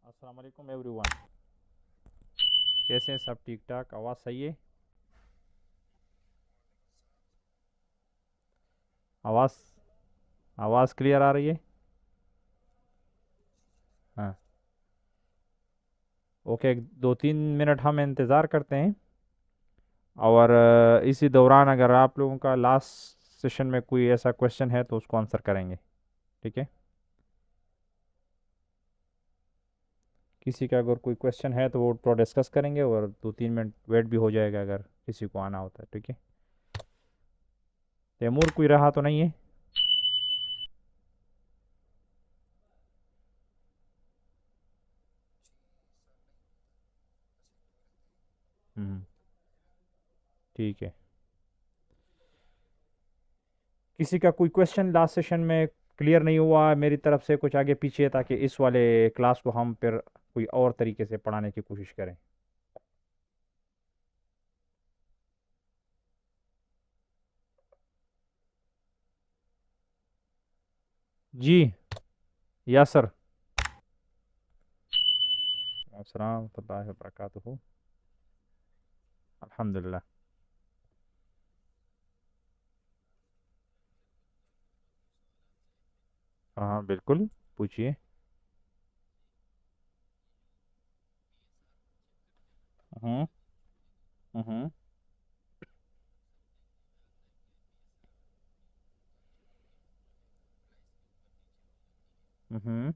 अस्सलाम वालेकुम एवरीवन, कैसे हैं सब? ठीक ठाक? आवाज़ सही है? आवाज़ आवाज़ क्लियर आ रही है? हाँ। ओके, 2-3 मिनट हम इंतज़ार करते हैं। और इसी दौरान अगर आप लोगों का लास्ट सेशन में कोई ऐसा क्वेश्चन है तो उसको आंसर करेंगे। ठीक है, किसी का अगर कोई क्वेश्चन है तो वो थोड़ा डिस्कस करेंगे, और 2-3 मिनट वेट भी हो जाएगा अगर किसी को आना होता है। ठीक है, तैमूर कोई रहा तो नहीं है? हम्म, ठीक है। किसी का कोई क्वेश्चन लास्ट सेशन में क्लियर नहीं हुआ मेरी तरफ से कुछ आगे पीछे, ताकि इस वाले क्लास को हम फिर कोई और तरीके से पढ़ाने की कोशिश करें। जी, यासर। अस्सलाम वालेकुम वबरकातुहू। अल्हम्दुलिल्लाह। हाँ हाँ, बिल्कुल, पूछिए। हम्म। हम्म। हम्म।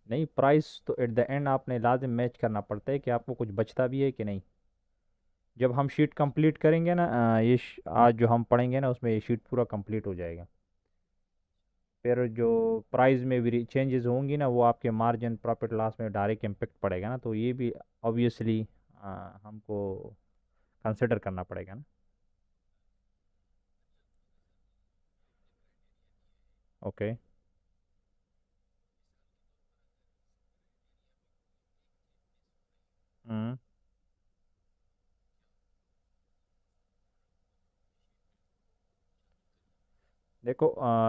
नहीं, प्राइस तो एट द एंड आपने लाजिम मैच करना पड़ता है कि आपको कुछ बचता भी है कि नहीं। जब हम शीट कंप्लीट करेंगे ना, आज जो हम पढ़ेंगे ना उसमें ये शीट पूरा कंप्लीट हो जाएगा। फिर जो प्राइस में भी चेंजेस होंगी ना, वो आपके मार्जिन प्रॉफिट लॉस में डायरेक्ट इम्पेक्ट पड़ेगा ना, तो ये भी ऑब्वियसली हमको कंसिडर करना पड़ेगा ना। ओके। हम्म। देखो,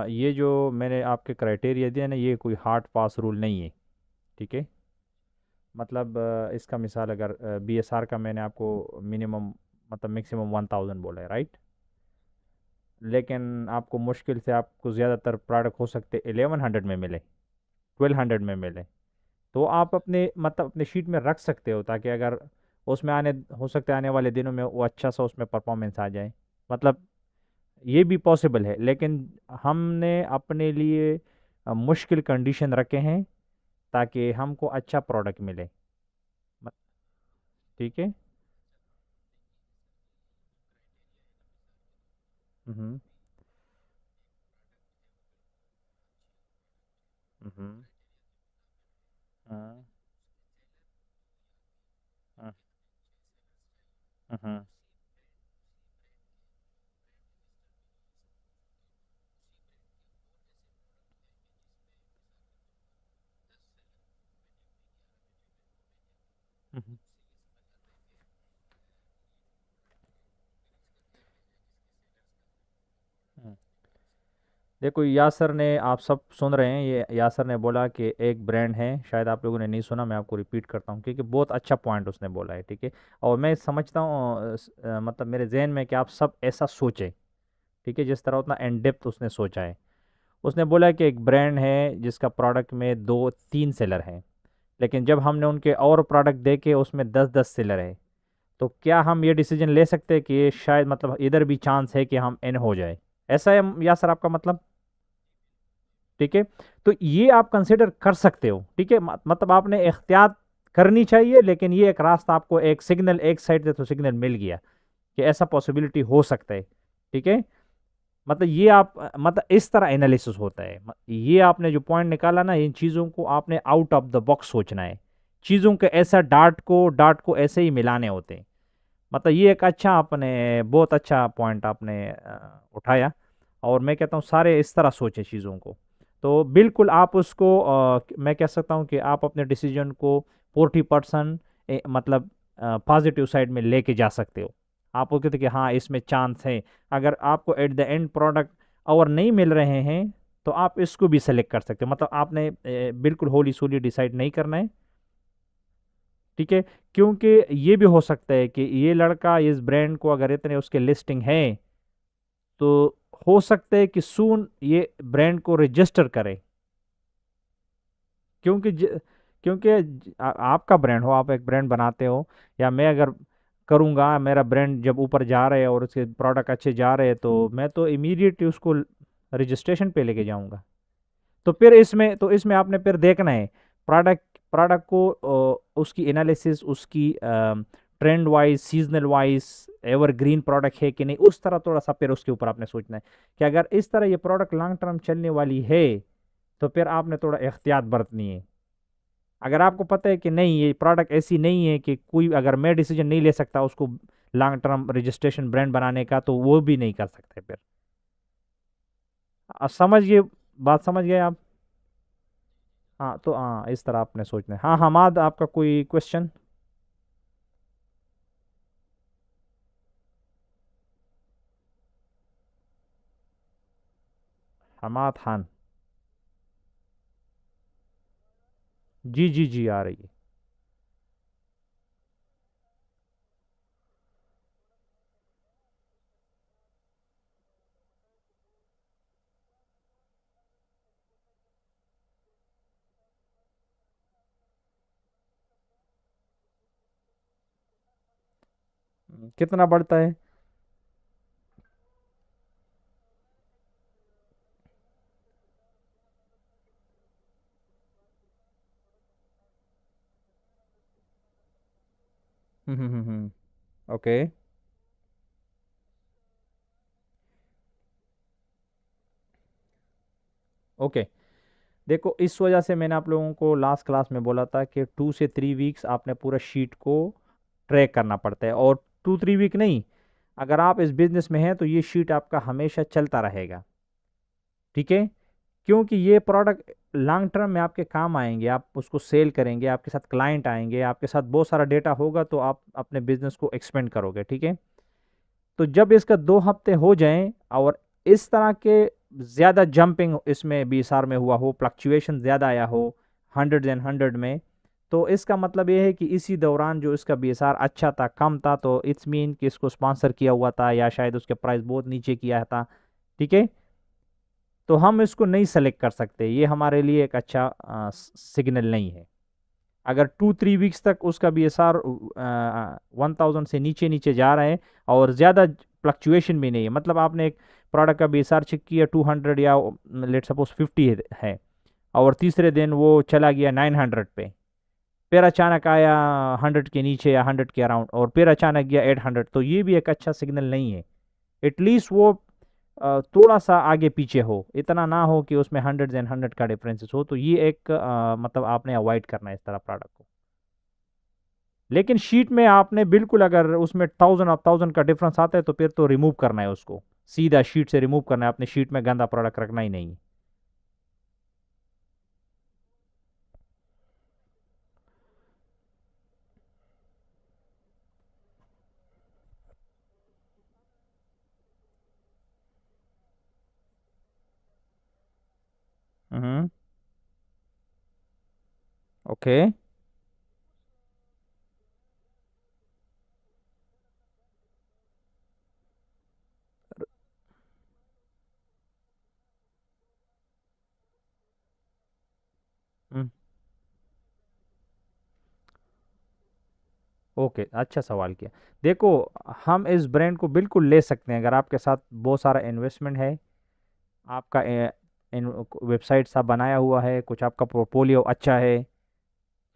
ये जो मैंने आपके क्राइटेरिया दिया ना, ये कोई हार्ड पास रूल नहीं है। ठीक है, मतलब इसका मिसाल अगर बीएसआर का मैंने आपको मिनिमम मतलब मैक्सिमम 1000 बोला है, राइट। लेकिन आपको मुश्किल से आपको ज़्यादातर प्रोडक्ट हो सकते 1100 में मिले, 1200 में मिले, तो आप अपने मतलब अपने शीट में रख सकते हो, ताकि अगर उसमें आने हो सकता है आने वाले दिनों में वो अच्छा सा उसमें परफॉर्मेंस आ जाए। मतलब ये भी पॉसिबल है, लेकिन हमने अपने लिए मुश्किल कंडीशन रखे हैं ताकि हमको अच्छा प्रोडक्ट मिले। मत- ठीक है। हम्म। हम्म। हाँ, हाँ, हाँ, हम्म, हम्म। देखो, यासर ने, आप सब सुन रहे हैं, ये यासर ने बोला कि एक ब्रांड है, शायद आप लोगों ने नहीं सुना, मैं आपको रिपीट करता हूँ क्योंकि बहुत अच्छा पॉइंट उसने बोला है। ठीक है, और मैं समझता हूँ मतलब मेरे जहन में कि आप सब ऐसा सोचें। ठीक है, जिस तरह उतना इन डेप्थ उसने सोचा है। उसने बोला कि एक ब्रांड है जिसका प्रोडक्ट में 2-3 सेलर हैं, लेकिन जब हमने उनके और प्रोडक्ट देखे उसमें 10-10 सेलर है, तो क्या हम ये डिसीजन ले सकते हैं कि ये शायद मतलब इधर भी चांस है कि हम इन हो जाए? ऐसा है या सर आपका मतलब? ठीक है, तो ये आप कंसिडर कर सकते हो। ठीक है, मतलब आपने एहतियात करनी चाहिए, लेकिन ये एक रास्ता आपको, एक सिग्नल एक साइड से तो सिग्नल मिल गया कि ऐसा पॉसिबिलिटी हो सकता है। ठीक है, मतलब ये आप मतलब इस तरह एनालिसिस होता है। ये आपने जो पॉइंट निकाला ना, इन चीज़ों को आपने आउट ऑफ द बॉक्स सोचना है। चीज़ों के ऐसा डार्ट को ऐसे ही मिलाने होते हैं। मतलब ये एक अच्छा आपने, बहुत अच्छा पॉइंट आपने उठाया। और मैं कहता हूँ सारे इस तरह सोचें चीज़ों को। तो बिल्कुल आप उसको मैं कह सकता हूँ कि आप अपने डिसीजन को 40% मतलब पॉजिटिव साइड में लेके जा सकते हो। आप कहते कि हाँ इसमें चांस है। अगर आपको एट द एंड प्रोडक्ट और नहीं मिल रहे हैं तो आप इसको भी सेलेक्ट कर सकते हो। मतलब आपने बिल्कुल होली सोली डिसाइड नहीं करना है, ठीक है। क्योंकि ये भी हो सकता है कि ये लड़का इस ब्रांड को अगर इतने उसके लिस्टिंग है तो हो सकता है कि सून ये ब्रांड को रजिस्टर करे। क्योंकि क्योंकि आपका ब्रांड हो, आप एक ब्रांड बनाते हो, या मैं अगर करूँगा, मेरा ब्रांड जब ऊपर जा रहे हैं और उसके प्रोडक्ट अच्छे जा रहे हैं तो मैं तो इमीडिएटली उसको रजिस्ट्रेशन पे लेके जाऊंगा। तो इसमें आपने फिर देखना है प्रोडक्ट प्रोडक्ट को, उसकी एनालिसिस, उसकी trend wise, seasonal wise evergreen product है कि नहीं, उस तरह थोड़ा सा फिर उसके ऊपर आपने सोचना है कि अगर इस तरह ये प्रोडक्ट लॉन्ग टर्म चलने वाली है तो फिर आपने थोड़ा एहतियात बरतनी है। अगर आपको पता है कि नहीं ये प्रोडक्ट ऐसी नहीं है कि कोई, अगर मैं डिसीजन नहीं ले सकता उसको लॉन्ग टर्म रजिस्ट्रेशन ब्रांड बनाने का, तो वो भी नहीं कर सकते फिर। समझ गए, बात समझ गए आप? हाँ तो हाँ इस तरह आपने सोचना है। हाँ हमाद, आपका कोई क्वेश्चन? हमाद खान। जी जी जी आ रही है। कितना बढ़ता है? ओके। ओके, देखो इस वजह से मैंने आप लोगों को लास्ट क्लास में बोला था कि 2 से 3 वीक्स आपने पूरा शीट को ट्रैक करना पड़ता है, और 2-3 वीक नहीं, अगर आप इस बिजनेस में हैं तो ये शीट आपका हमेशा चलता रहेगा, ठीक है। क्योंकि ये प्रोडक्ट लॉन्ग टर्म में आपके काम आएंगे, आप उसको सेल करेंगे, आपके साथ क्लाइंट आएंगे, आपके साथ बहुत सारा डेटा होगा, तो आप अपने बिजनेस को एक्सपेंड करोगे, ठीक है। तो जब इसका 2 हफ्ते हो जाएं और इस तरह के ज़्यादा जंपिंग इसमें बीएसआर में हुआ हो, फ्लक्चुएशन ज़्यादा आया हो, हंड्रेड एंड हंड्रेड में, तो इसका मतलब ये है कि इसी दौरान जो इसका बीएसआर अच्छा था, कम था, तो इट्स मीन कि इसको स्पॉन्सर किया हुआ था या शायद उसके प्राइस बहुत नीचे किया था, ठीक है। तो हम इसको नहीं सेलेक्ट कर सकते, ये हमारे लिए एक अच्छा सिग्नल नहीं है। अगर 2-3 वीक्स तक उसका बीएसआर 1000 से नीचे नीचे जा रहे हैं और ज़्यादा फ्लक्चुएशन भी नहीं है, मतलब आपने एक प्रोडक्ट का बीएसआर चेक किया 200 या लेट सपोज 50 है, और तीसरे दिन वो चला गया 900 पे, फिर अचानक आया 100 के नीचे या 100 के अराउंड, और फिर अचानक गया 800, तो ये भी एक अच्छा सिग्नल नहीं है। एटलीस्ट वो थोड़ा सा आगे पीछे हो, इतना ना हो कि उसमें हंड्रेड एंड हंड्रेड का डिफरेंसेस हो, तो ये एक मतलब आपने अवॉइड करना है इस तरह प्रोडक्ट को। लेकिन शीट में आपने बिल्कुल, अगर उसमें 1000 का डिफरेंस आता है तो फिर तो रिमूव करना है उसको, सीधा शीट से रिमूव करना है, अपने शीट में गंदा प्रोडक्ट रखना ही नहीं। हम्म। ओके। हम्म। ओके, अच्छा सवाल किया। देखो, हम इस ब्रांड को बिल्कुल ले सकते हैं अगर आपके साथ बहुत सारा इन्वेस्टमेंट है, आपका इन वेबसाइट सा बनाया हुआ है, कुछ आपका पोर्टफोलियो अच्छा है,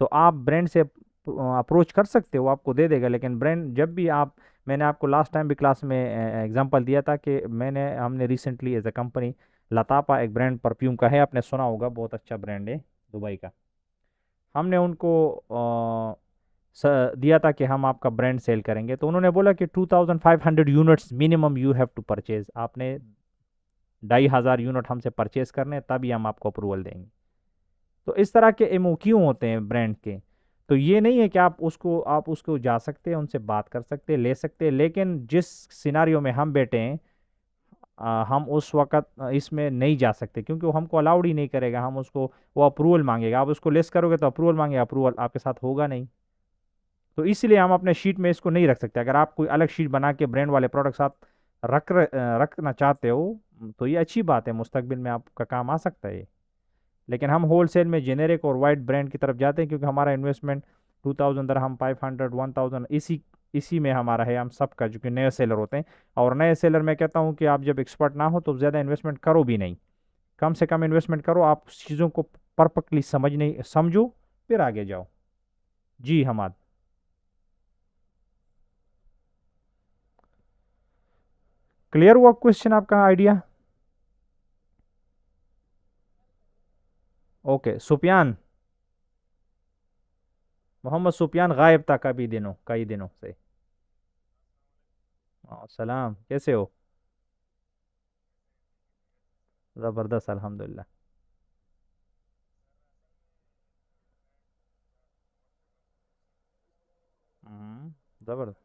तो आप ब्रांड से अप्रोच कर सकते हो, आपको दे देगा। लेकिन ब्रांड जब भी आप, मैंने आपको लास्ट टाइम भी क्लास में एग्जांपल दिया था कि हमने रिसेंटली एज अ कंपनी, लतापा एक ब्रांड परफ्यूम का है, आपने सुना होगा, बहुत अच्छा ब्रांड है दुबई का। हमने उनको दिया था कि हम आपका ब्रांड सेल करेंगे, तो उन्होंने बोला कि 2500 units minimum you have to purchase, आपने 2500 यूनिट हमसे परचेज करने, तभी हम आपको अप्रूवल देंगे। तो इस तरह के एमओक्यू होते हैं ब्रांड के। तो ये नहीं है कि आप उसको जा सकते हैं, उनसे बात कर सकते हैं, ले सकते हैं, लेकिन जिस सिनारियो में हम बैठे हैं, हम उस वक्त इसमें नहीं जा सकते, क्योंकि वो हमको अलाउड ही नहीं करेगा। हम उसको, वो अप्रूवल मांगेगा, आप उसको लेस करोगे तो अप्रूवल मांगेगा, अप्रूवल आपके साथ होगा नहीं। तो इसलिए हम अपने शीट में इसको नहीं रख सकते। अगर आप कोई अलग शीट बना के ब्रांड वाले प्रोडक्ट साथ रखना चाहते हो, तो ये अच्छी बात है, मुस्तकबिल में आपका काम आ सकता है ये। लेकिन हम होलसेल में जेनेरिक और वाइट ब्रांड की तरफ जाते हैं, क्योंकि हमारा इन्वेस्टमेंट 2000 दरहम, 500, 1000, इसी इसी में हमारा है, हम सबका, जो कि नए सेलर होते हैं। और नए सेलर मैं कहता हूँ कि आप जब एक्सपर्ट ना हो तो ज़्यादा इन्वेस्टमेंट करो भी नहीं, कम से कम इन्वेस्टमेंट करो, आप चीज़ों को परफेक्टली समझो, फिर आगे जाओ। जी हमाद। क्लियर हुआ क्वेश्चन आपका, आइडिया? ओके, सुफियान, मोहम्मद सुफियान गायब था कई दिनों से। सलाम, कैसे हो? ज़बरदस्त, अल्हम्दुलिल्लाह। ज़बरदस्त।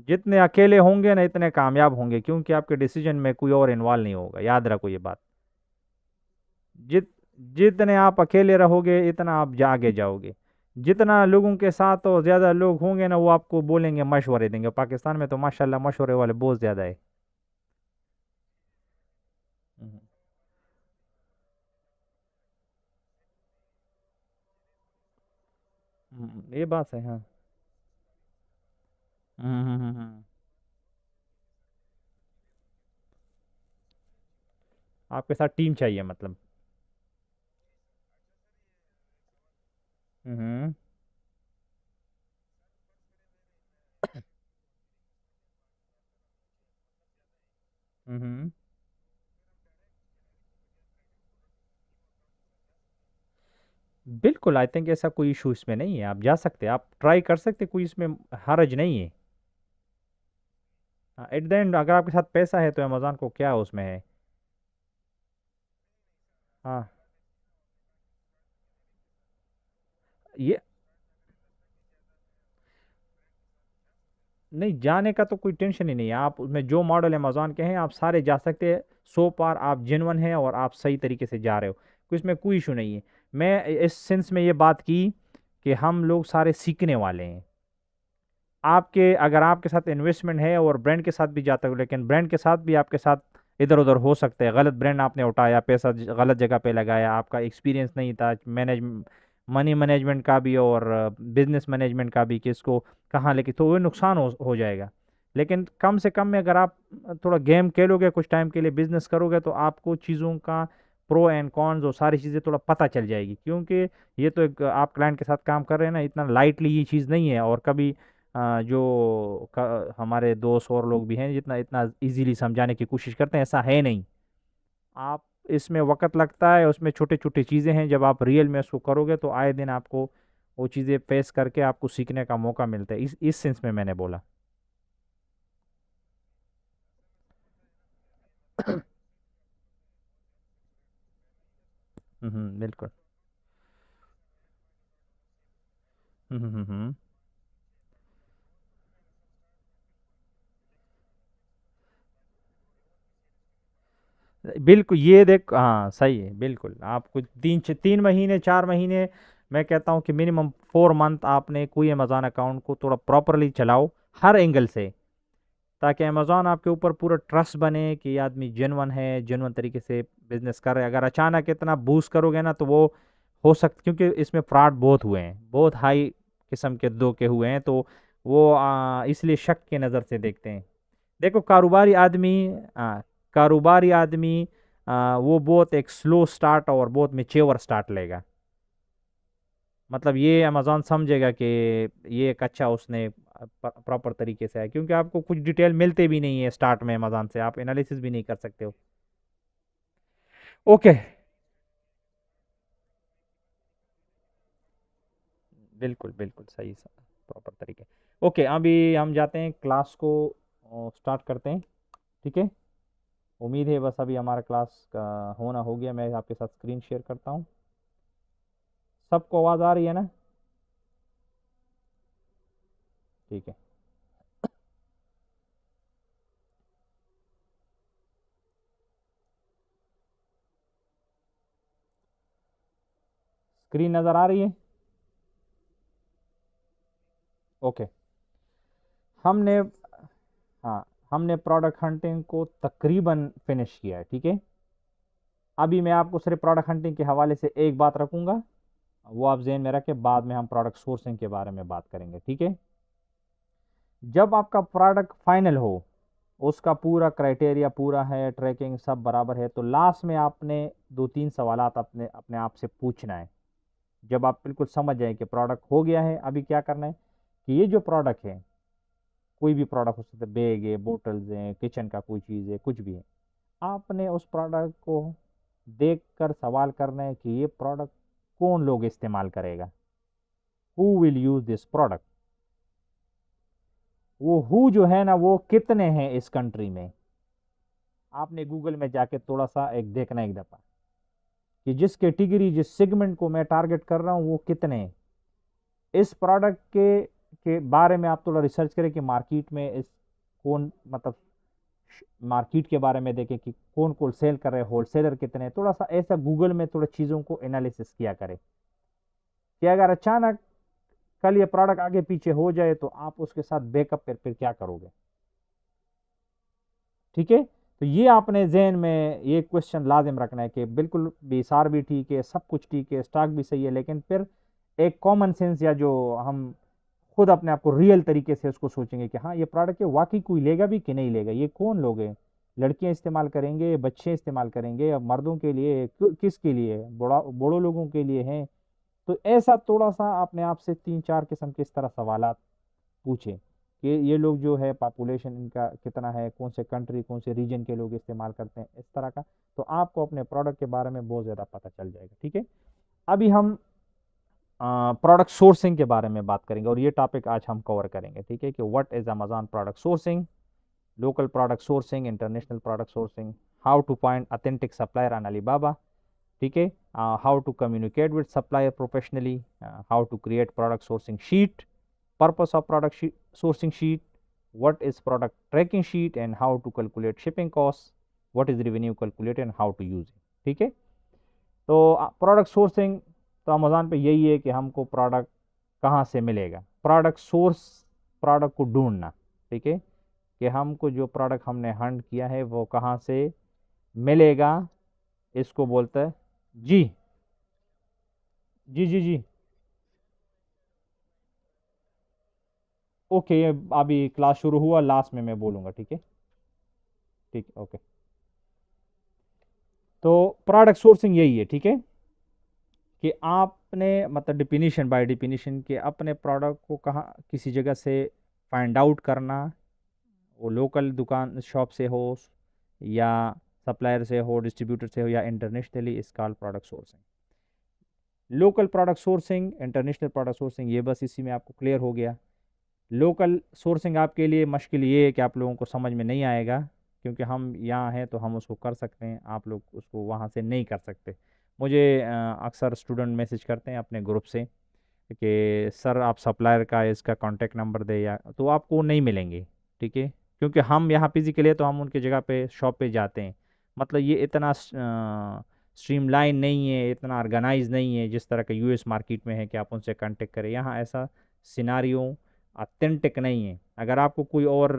जितने अकेले होंगे ना, इतने कामयाब होंगे, क्योंकि आपके डिसीजन में कोई और इन्वॉल्व नहीं होगा, याद रखो ये बात। जित जितने आप अकेले रहोगे, इतना आप आगे जाओगे। जितना लोगों के साथ और ज़्यादा लोग होंगे ना, वो आपको बोलेंगे, मशवरे देंगे। पाकिस्तान में तो माशाल्लाह मशवरे वाले बहुत ज़्यादा है। हम्म, ये बात है, हाँ। आपके साथ टीम चाहिए मतलब। हम्म। हम्म। बिल्कुल, आई थिंक ऐसा कोई इशू इसमें नहीं है, आप जा सकते हैं, आप ट्राई कर सकते हैं, कोई इसमें हर्ज नहीं है। एट द एंड अगर आपके साथ पैसा है तो अमेजोन को क्या उसमें है। हाँ, ये नहीं, जाने का तो कोई टेंशन ही नहीं है। आप उसमें जो मॉडल अमेजोन के हैं, आप सारे जा सकते हैं। सो पार आप जेन्युइन हैं और आप सही तरीके से जा रहे हो, तो इसमें कोई इशू नहीं है। मैं इस सेंस में ये बात की कि हम लोग सारे सीखने वाले हैं। आपके, अगर आपके साथ इन्वेस्टमेंट है और ब्रांड के साथ भी जाते हो, लेकिन ब्रांड के साथ भी आपके साथ इधर उधर हो सकते हैं, गलत ब्रांड आपने उठाया, पैसा गलत जगह पे लगाया, आपका एक्सपीरियंस नहीं था मनी मैनेजमेंट का भी और बिजनेस मैनेजमेंट का भी, कि इसको कहाँ लेके, तो वो नुकसान हो जाएगा। लेकिन कम से कम में अगर आप थोड़ा गेम खेलोगे, कुछ टाइम के लिए बिजनेस करोगे, तो आपको चीज़ों का प्रो एंड कॉन्स और सारी चीज़ें थोड़ा पता चल जाएगी, क्योंकि ये तो एक, आप क्लाइंट के साथ काम कर रहे हैं ना, इतना लाइटली ये चीज़ नहीं है। और कभी जो हमारे दोस्त और लोग भी हैं, जितना इतना इजीली समझाने की कोशिश करते हैं, ऐसा है नहीं। आप, इसमें वक्त लगता है, उसमें छोटे छोटे चीज़ें हैं, जब आप रियल में उसको करोगे तो आए दिन आपको वो चीज़ें फेस करके आपको सीखने का मौका मिलता है, इस सेंस में मैंने बोला। बिल्कुल। हम्म। बिल्कुल, ये देख, हाँ सही है, बिल्कुल। आपको 3 महीने, 4 महीने, मैं कहता हूँ कि मिनिमम 4 मंथ आपने कोई अमेजोन अकाउंट को थोड़ा प्रॉपरली चलाओ, हर एंगल से, ताकि अमेजोन आपके ऊपर पूरा ट्रस्ट बने कि ये आदमी जेन्युइन है, जेन्युइन तरीके से बिजनेस कर रहे हैं। अगर अचानक इतना बूस्ट करोगे ना, तो वो हो सकता, क्योंकि इसमें फ्रॉड बहुत हुए हैं, बहुत हाई किस्म के धोखे हुए हैं, तो वो इसलिए शक के नज़र से देखते हैं। देखो, कारोबारी आदमी वो बहुत एक स्लो स्टार्ट और बहुत मेच्योर स्टार्ट लेगा। मतलब ये अमेजोन समझेगा कि ये एक अच्छा उसने प्रॉपर तरीके से है, क्योंकि आपको कुछ डिटेल मिलते भी नहीं है स्टार्ट में, अमेजोन से आप एनालिसिस भी नहीं कर सकते हो। ओके। बिल्कुल बिल्कुल सही, प्रॉपर तरीके। ओके, अभी हम जाते हैं क्लास को स्टार्ट करते हैं, ठीक है। उम्मीद है बस अभी हमारा क्लास का होना हो गया। मैं आपके साथ स्क्रीन शेयर करता हूँ। सबको आवाज़ आ रही है ना? ठीक है। स्क्रीन नज़र आ रही है? ओके। हमने हाँ, हमने प्रोडक्ट हंटिंग को तकरीबन फिनिश किया है। ठीक है। अभी मैं आपको सिर्फ प्रोडक्ट हंटिंग के हवाले से एक बात रखूंगा, वो आप जहन में रखें, बाद में हम प्रोडक्ट सोर्सिंग के बारे में बात करेंगे। ठीक है। जब आपका प्रोडक्ट फाइनल हो, उसका पूरा क्राइटेरिया पूरा है, ट्रैकिंग सब बराबर है, तो लास्ट में आपने दो तीन सवालात अपने अपने आप से पूछना है। जब आप बिल्कुल समझ जाए कि प्रोडक्ट हो गया है, अभी क्या करना है कि ये जो प्रोडक्ट है, कोई भी प्रोडक्ट हो सकता है, बैग है, बोटल्स हैं, किचन का कोई चीज़ है, कुछ भी है, आपने उस प्रोडक्ट को देख कर सवाल करना है कि ये प्रोडक्ट कौन लोग इस्तेमाल करेगा, who will use this product. वो हु जो है ना, वो कितने हैं इस कंट्री में। आपने गूगल में जाके थोड़ा सा एक देखना एक दफ़ा कि जिस कैटेगरी जिस सेगमेंट को मैं टारगेट कर रहा हूँ वो कितने हैं। इस प्रोडक्ट के बारे में आप थोड़ा रिसर्च करें कि मार्केट में इस कौन, मतलब मार्केट के बारे में देखें कि कौन कौन सेल कर रहे हैं, होलसेलर कितने हैं। थोड़ा सा ऐसा गूगल में थोड़ा चीज़ों को एनालिसिस किया करें कि अगर अचानक कल ये प्रोडक्ट आगे पीछे हो जाए तो आप उसके साथ बैकअप पर फिर क्या करोगे। ठीक है। तो ये आपने जहन में ये क्वेश्चन लाजिम रखना है कि बिल्कुल बेसार भी ठीक है, सब कुछ ठीक है, स्टॉक भी सही है, लेकिन फिर एक कॉमन सेंस, या जो हम खुद अपने आप को रियल तरीके से उसको सोचेंगे कि हाँ ये प्रोडक्ट है, वाकई कोई लेगा भी कि नहीं लेगा, ये कौन लोग हैं, लड़कियां इस्तेमाल करेंगे, बच्चे इस्तेमाल करेंगे, या मर्दों के लिए, किसके लिए है, बड़ों लोगों के लिए है। तो ऐसा थोड़ा सा अपने आप से तीन चार किस्म के इस तरह सवालात पूछें कि ये लोग जो है पॉपुलेशन इनका कितना है, कौन से कंट्री कौन से रीजन के लोग इस्तेमाल करते हैं, इस तरह का। तो आपको अपने प्रोडक्ट के बारे में बहुत ज़्यादा पता चल जाएगा। ठीक है। अभी हम प्रोडक्ट सोर्सिंग के बारे में बात करेंगे, और ये टॉपिक आज हम कवर करेंगे। ठीक है, कि what is Amazon product sourcing, local product sourcing, international product sourcing, how to find authentic supplier on Alibaba. ठीक है। How to communicate with supplier professionally, how to create product sourcing sheet, purpose of product sourcing sheet, what is product tracking sheet and how to calculate shipping costs, what is revenue calculator and how to use it। ठीक है। तो product sourcing तो Amazon पे यही है कि हमको product कहाँ से मिलेगा, प्रोडक्ट सोर्स, प्रोडक्ट को ढूंढना। ठीक है, कि हमको जो प्रोडक्ट हमने हंट किया है वो कहाँ से मिलेगा, इसको बोलते हैं। जी जी जी जी। ओके, अभी क्लास शुरू हुआ, लास्ट में मैं बोलूँगा। ठीक है। ठीक है, ओके। तो प्रोडक्ट सोर्सिंग यही है। ठीक है, कि आपने मतलब डिफिनीशन बाय डिफिनीशन के अपने प्रोडक्ट को कहाँ किसी जगह से फाइंड आउट करना, वो लोकल दुकान शॉप से हो, या सप्लायर से हो, डिस्ट्रीब्यूटर से हो, या इंटरनेशनली, इस called product sourcing. Local product sourcing, international product sourcing, ये बस इसी में आपको क्लियर हो गया। लोकल सोर्सिंग आपके लिए मुश्किल ये है कि आप लोगों को समझ में नहीं आएगा, क्योंकि हम यहाँ हैं तो हम उसको कर सकते हैं, आप लोग उसको वहाँ से नहीं कर सकते। मुझे अक्सर स्टूडेंट मैसेज करते हैं अपने ग्रुप से कि सर आप सप्लायर का इसका कांटेक्ट नंबर दे, या तो आपको नहीं मिलेंगे। ठीक है, क्योंकि हम यहाँ फिजिकली है तो हम उनकी जगह पे शॉप पे जाते हैं। मतलब ये इतना स्ट्रीमलाइन नहीं है, इतना ऑर्गेनाइज नहीं है जिस तरह का यूएस मार्केट में है कि आप उनसे कांटेक्ट करें। यहाँ ऐसा सिनारियो ऑथेंटिक नहीं है। अगर आपको कोई और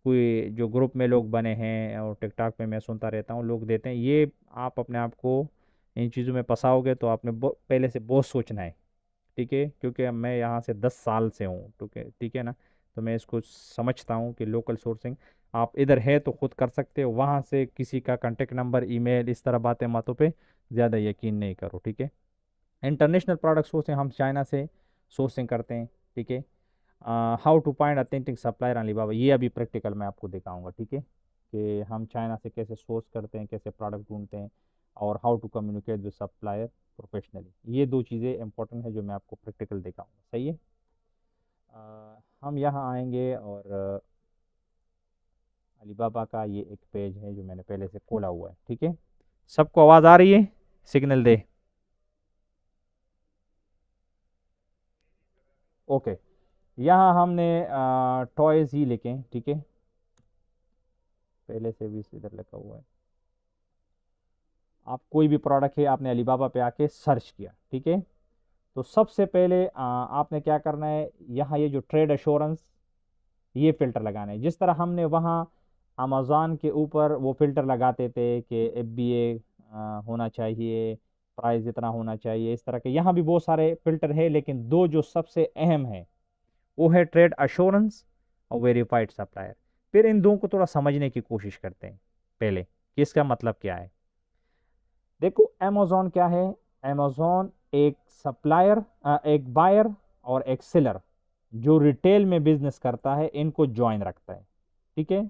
कोई जो ग्रुप में लोग बने हैं, और टिकटॉक पे मैं सुनता रहता हूँ लोग देते हैं, ये आप अपने आप को इन चीज़ों में फंसाओगे तो आपने पहले से बहुत सोचना है। ठीक है, क्योंकि मैं यहाँ से 10 साल से हूँ। ठीक है, ठीक है ना। तो मैं इसको समझता हूँ कि लोकल सोर्सिंग आप इधर है तो खुद कर सकते हो, वहाँ से किसी का कांटेक्ट नंबर, ईमेल, इस तरह बातें बातों पे ज़्यादा यकीन नहीं करो। ठीक है। इंटरनेशनल प्रोडक्ट सोर्सिंग हम चाइना से सोर्सिंग करते हैं। ठीक है। How to find authentic supplier Alibaba, ये अभी प्रैक्टिकल मैं आपको दिखाऊंगा। ठीक है, कि हम चाइना से कैसे सोर्स करते हैं, कैसे प्रोडक्ट ढूंढते हैं, और how to communicate with supplier professionally. ये दो चीज़ें इंपॉर्टेंट है जो मैं आपको प्रैक्टिकल दिखाऊंगा। सही है। हम यहाँ आएंगे और अलीबाबा का ये एक पेज है जो मैंने पहले से खोला हुआ है, ठीक है। सबको आवाज़ आ रही है? सिग्नल दे। ओके। यहाँ हमने टॉयज़ ही लिखे, ठीक है, पहले से भी इधर लिखा हुआ है। आप कोई भी प्रोडक्ट है, आपने अलीबाबा पे आके सर्च किया, ठीक है, तो सबसे पहले आपने क्या करना है, यहाँ ये जो ट्रेड एश्योरेंस, ये फ़िल्टर लगाना है। जिस तरह हमने वहाँ अमेज़ॉन के ऊपर वो फ़िल्टर लगाते थे कि एफबीए होना चाहिए, प्राइस इतना होना चाहिए, इस तरह के यहाँ भी बहुत सारे फ़िल्टर है, लेकिन दो जो सबसे अहम है वो है ट्रेड एश्योरेंस और वेरीफाइड सप्लायर। फिर इन दो को थोड़ा समझने की कोशिश करते हैं पहले कि इसका मतलब क्या है। देखो अमेज़ॉन क्या है, अमेज़ॉन एक सप्लायर, एक बायर और एक सेलर जो रिटेल में बिजनेस करता है, इनको ज्वाइन रखता है, ठीक है,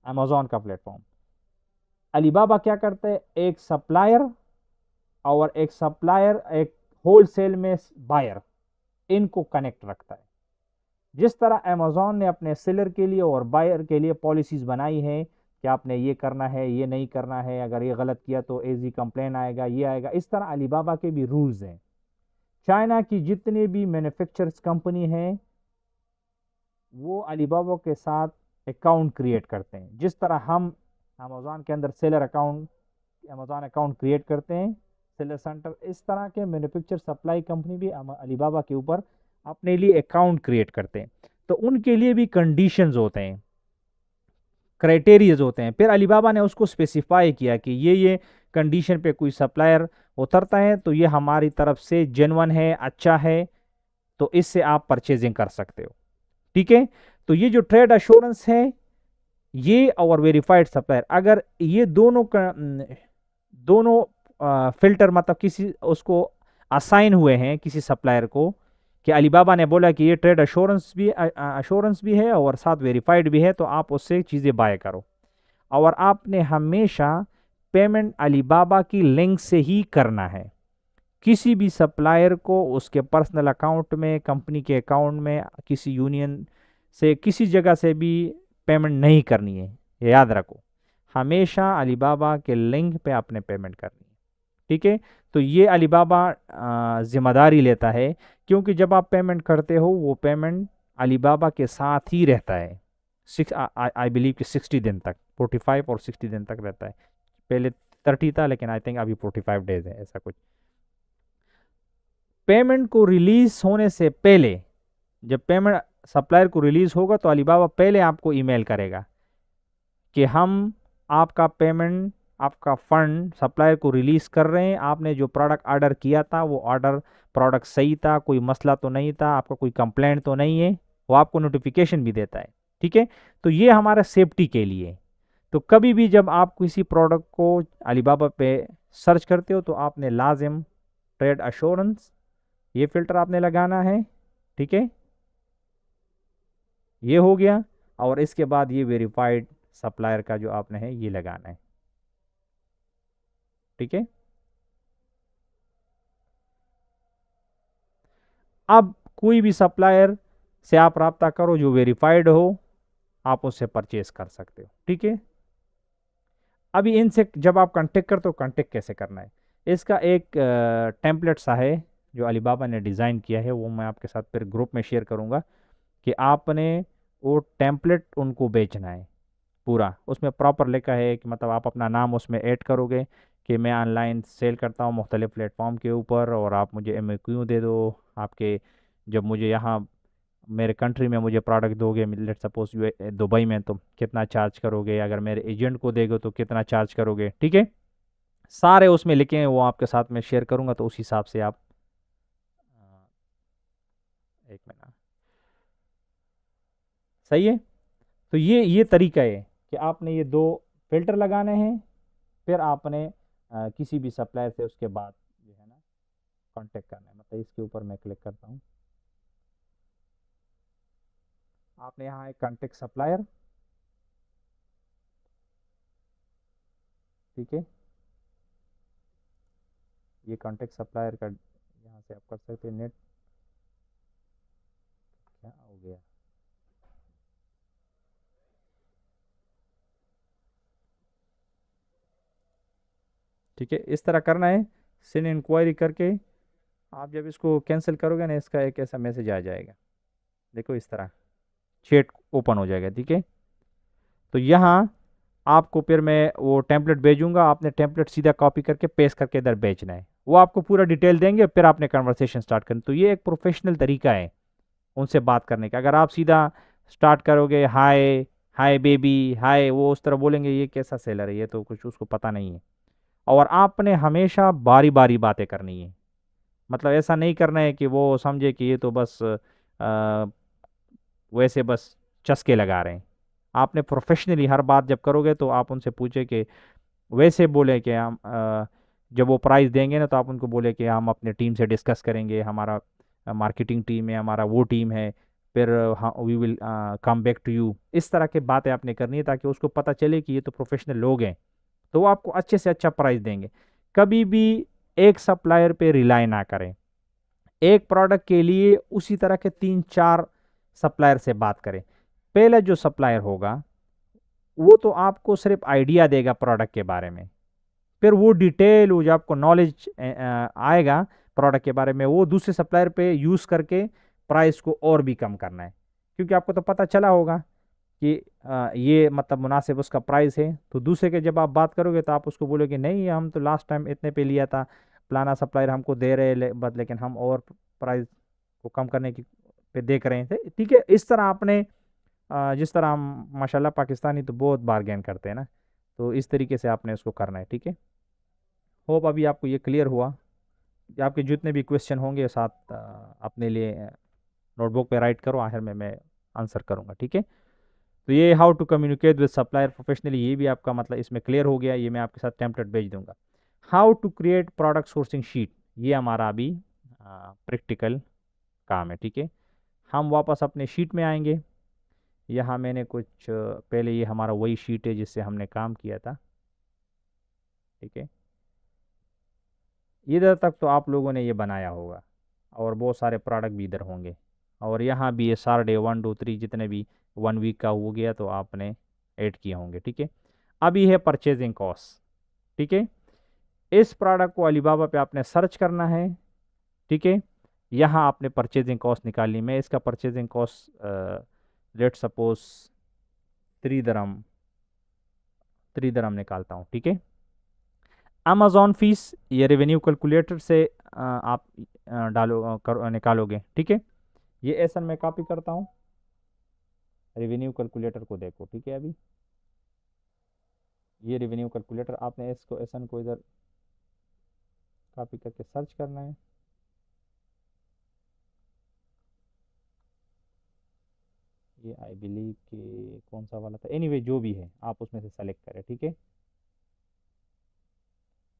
अमेज़ॉन का प्लेटफॉर्म। अलीबाबा क्या करता है, एक सप्लायर और एक होलसेल में बायर, इनको कनेक्ट रखता है। जिस तरह अमेज़ॉन ने अपने सेलर के लिए और बायर के लिए पॉलिसीज़ बनाई है कि आपने ये करना है, ये नहीं करना है, अगर ये गलत किया तो एजी कंप्लेन आएगा, ये आएगा, इस तरह अलीबाबा के भी रूल्स हैं। चाइना की जितनी भी मैन्युफैक्चरर्स कंपनी हैं वो अलीबाबा के साथ अकाउंट क्रिएट करते हैं। जिस तरह हम अमेज़ॉन के अंदर seller account, Amazon account create करते हैं, सेलर सेंटर, इस तरह के मैन्युफैक्चर सप्लाई कंपनी भी अलीबाबा के ऊपर अपने लिए अकाउंट क्रिएट करते हैं। तो उनके लिए भी कंडीशंस होते हैं, क्राइटेरियाज होते हैं। फिर अलीबाबा ने उसको स्पेसिफाई किया कि ये कंडीशन पे कोई सप्लायर उतरता है तो ये हमारी तरफ से जेन्युइन है, अच्छा है, तो इससे आप परचेजिंग कर सकते हो, ठीक है। तो ये जो ट्रेड अश्योरेंस है ये और वेरीफाइड सप्लायर, अगर ये दोनों फिल्टर मतलब किसी उसको असाइन हुए हैं किसी सप्लायर को, कि अलीबाबा ने बोला कि ये ट्रेड अश्योरेंस भी है और साथ वेरीफाइड भी है, तो आप उससे चीज़ें बाय करो। और आपने हमेशा पेमेंट अलीबाबा की लिंक से ही करना है। किसी भी सप्लायर को उसके पर्सनल अकाउंट में, कंपनी के अकाउंट में, किसी यूनियन से, किसी जगह से भी पेमेंट नहीं करनी है, ये याद रखो। हमेशा अलीबाबा के लिंक पे आपने पेमेंट करनी है, ठीक है। तो ये अलीबाबा जिम्मेदारी लेता है, क्योंकि जब आप पेमेंट करते हो वो पेमेंट अलीबाबा के साथ ही रहता है। सिक्स आई बिलीव कि 60 दिन तक, 45 और 60 दिन तक रहता है। पहले 30 था, लेकिन आई थिंक अभी 45 डेज है, ऐसा कुछ। पेमेंट को रिलीज होने से पहले, जब पेमेंट सप्लायर को रिलीज होगा तो अलीबाबा पहले आपको ईमेल करेगा कि हम आपका पेमेंट, आपका फंड सप्लायर को रिलीज कर रहे हैं, आपने जो प्रोडक्ट ऑर्डर किया था वो ऑर्डर प्रोडक्ट सही था, कोई मसला तो नहीं था, आपका कोई कंप्लेंट तो नहीं है, वो आपको नोटिफिकेशन भी देता है, ठीक है। तो ये हमारा सेफ्टी के लिए। तो कभी भी जब आप किसी प्रोडक्ट को अलीबाबा पे सर्च करते हो तो आपने लाजिम ट्रेड अश्योरेंस, ये फिल्टर आपने लगाना है, ठीक है, ये हो गया। और इसके बाद ये वेरीफाइड सप्लायर का जो आपने है ये लगाना है, ठीक है। अब कोई भी सप्लायर से आप रब्ता करो जो वेरीफाइड हो, आप उससे परचेज कर सकते हो, ठीक है। अभी इनसे जब आप कांटेक्ट करते हो, कांटेक्ट कैसे करना है, इसका एक टेम्पलेट सा है जो अलीबाबा ने डिज़ाइन किया है, वो मैं आपके साथ फिर ग्रुप में शेयर करूँगा कि आपने वो टेम्पलेट उनको बेचना है पूरा। उसमें प्रॉपर लिखा है कि मतलब आप अपना नाम उसमें ऐड करोगे कि मैं ऑनलाइन सेल करता हूँ मुख्तलिफ प्लेटफॉर्म के ऊपर, और आप मुझे एमएक्यू दे दो आपके, जब मुझे यहाँ मेरे कंट्री में मुझे प्रोडक्ट दोगे, लेट सपोज दुबई में, तो कितना चार्ज करोगे, अगर मेरे एजेंट को देगे तो कितना चार्ज करोगे, ठीक है। सारे उसमें लिखे हैं, वो आपके साथ में शेयर करूँगा, तो उस हिसाब से आप एक मिनट, सही है। तो ये तरीका है कि आपने ये दो फिल्टर लगाने हैं, फिर आपने किसी भी सप्लायर से उसके बाद जो है ना कांटेक्ट करना है। मतलब इसके ऊपर मैं क्लिक करता हूँ, आपने यहाँ एक कांटेक्ट सप्लायर, ठीक है, ये कांटेक्ट सप्लायर का यहाँ से आप कर सकते हैं। नेट क्या हो गया, ठीक है, इस तरह करना है। सेंड इंक्वायरी करके आप जब इसको कैंसिल करोगे ना, इसका एक ऐसा मैसेज आ जाएगा, देखो इस तरह चैट ओपन हो जाएगा। ठीक है, तो यहाँ आपको फिर मैं वो टेम्पलेट भेजूंगा, आपने टेम्पलेट सीधा कॉपी करके पेस्ट करके इधर भेजना है। वो आपको पूरा डिटेल देंगे, फिर आपने कन्वर्सेशन स्टार्ट करनी। तो ये एक प्रोफेशनल तरीका है उनसे बात करने का। अगर आप सीधा स्टार्ट करोगे हाय हाय बेबी हाय, वो उस तरह बोलेंगे ये कैसा सेलर है, ये तो कुछ उसको पता नहीं है। और आपने हमेशा बारी बारी बातें करनी है, मतलब ऐसा नहीं करना है कि वो समझे कि ये तो बस वैसे बस चस्के लगा रहे हैं। आपने प्रोफेशनली हर बात जब करोगे तो आप उनसे पूछे कि वैसे बोले कि हम जब वो प्राइस देंगे ना, तो आप उनको बोले कि हम अपने टीम से डिस्कस करेंगे, हमारा मार्केटिंग टीम है, हमारा वो टीम है, फिर हाँ we will come back to you. इस तरह की बातें आपने करनी है ताकि उसको पता चले कि ये तो प्रोफेशनल लोग हैं, तो वो आपको अच्छे से अच्छा प्राइस देंगे। कभी भी एक सप्लायर पे रिलाई ना करें, एक प्रोडक्ट के लिए उसी तरह के 3-4 सप्लायर से बात करें। पहला जो सप्लायर होगा वो तो आपको सिर्फ आइडिया देगा प्रोडक्ट के बारे में, फिर वो डिटेल, वो जो आपको नॉलेज आएगा प्रोडक्ट के बारे में, वो दूसरे सप्लायर पे यूज़ करके प्राइस को और भी कम करना है। क्योंकि आपको तो पता चला होगा कि ये मतलब मुनासिब उसका प्राइस है, तो दूसरे के जब आप बात करोगे तो आप उसको बोलोगे नहीं हम तो लास्ट टाइम इतने पे लिया था, फलाना सप्लायर हमको दे रहे बट लेकिन हम और प्राइस को कम करने की पे देख रहे थे। ठीक है, इस तरह आपने जिस तरह हम माशाल्लाह पाकिस्तानी तो बहुत बार्गेन करते हैं ना, तो इस तरीके से आपने उसको करना है। ठीक है, होप अभी आपको ये क्लियर हुआ। आपके जितने भी क्वेश्चन होंगे साथ अपने लिए नोटबुक पे राइट करो, आखिर में मैं आंसर करूंगा। ठीक है, तो ये how to communicate with supplier professionally, ये भी आपका मतलब इसमें क्लियर हो गया। ये मैं आपके साथ टेम्पलेट भेज दूंगा। How to create product sourcing sheet, ये हमारा अभी प्रैक्टिकल काम है। ठीक है, हम वापस अपने शीट में आएंगे। यहाँ मैंने कुछ पहले, ये हमारा वही शीट है जिससे हमने काम किया था। ठीक है, इधर तक तो आप लोगों ने ये बनाया होगा, और बहुत सारे प्रोडक्ट भी इधर होंगे। और यहाँ भी ये सारे 1 2 3 जितने भी 1 वीक का हो गया तो आपने ऐड किए होंगे। ठीक है, अभी है परचेजिंग कॉस्ट। ठीक है, इस प्रोडक्ट को अलीबाबा पे आपने सर्च करना है। ठीक है, यहाँ आपने परचेजिंग कॉस्ट निकालनी। मैं इसका परचेजिंग कॉस्ट लेट सपोज 3 दरम 3 दरम निकालता हूँ। ठीक है, अमेजॉन फीस ये रेवेन्यू कैलकुलेटर से आप निकालोगे। ठीक है, ये एसन में कॉपी करता हूँ, रेवेन्यू कैलकुलेटर को देखो। ठीक है, अभी ये रेवेन्यू कैलकुलेटर, आपने इसको एसन को इधर कॉपी करके सर्च करना है। ये आई बिलीव कि कौन सा वाला था, एनीवे जो भी है आप उसमें से सेलेक्ट करें। ठीक है,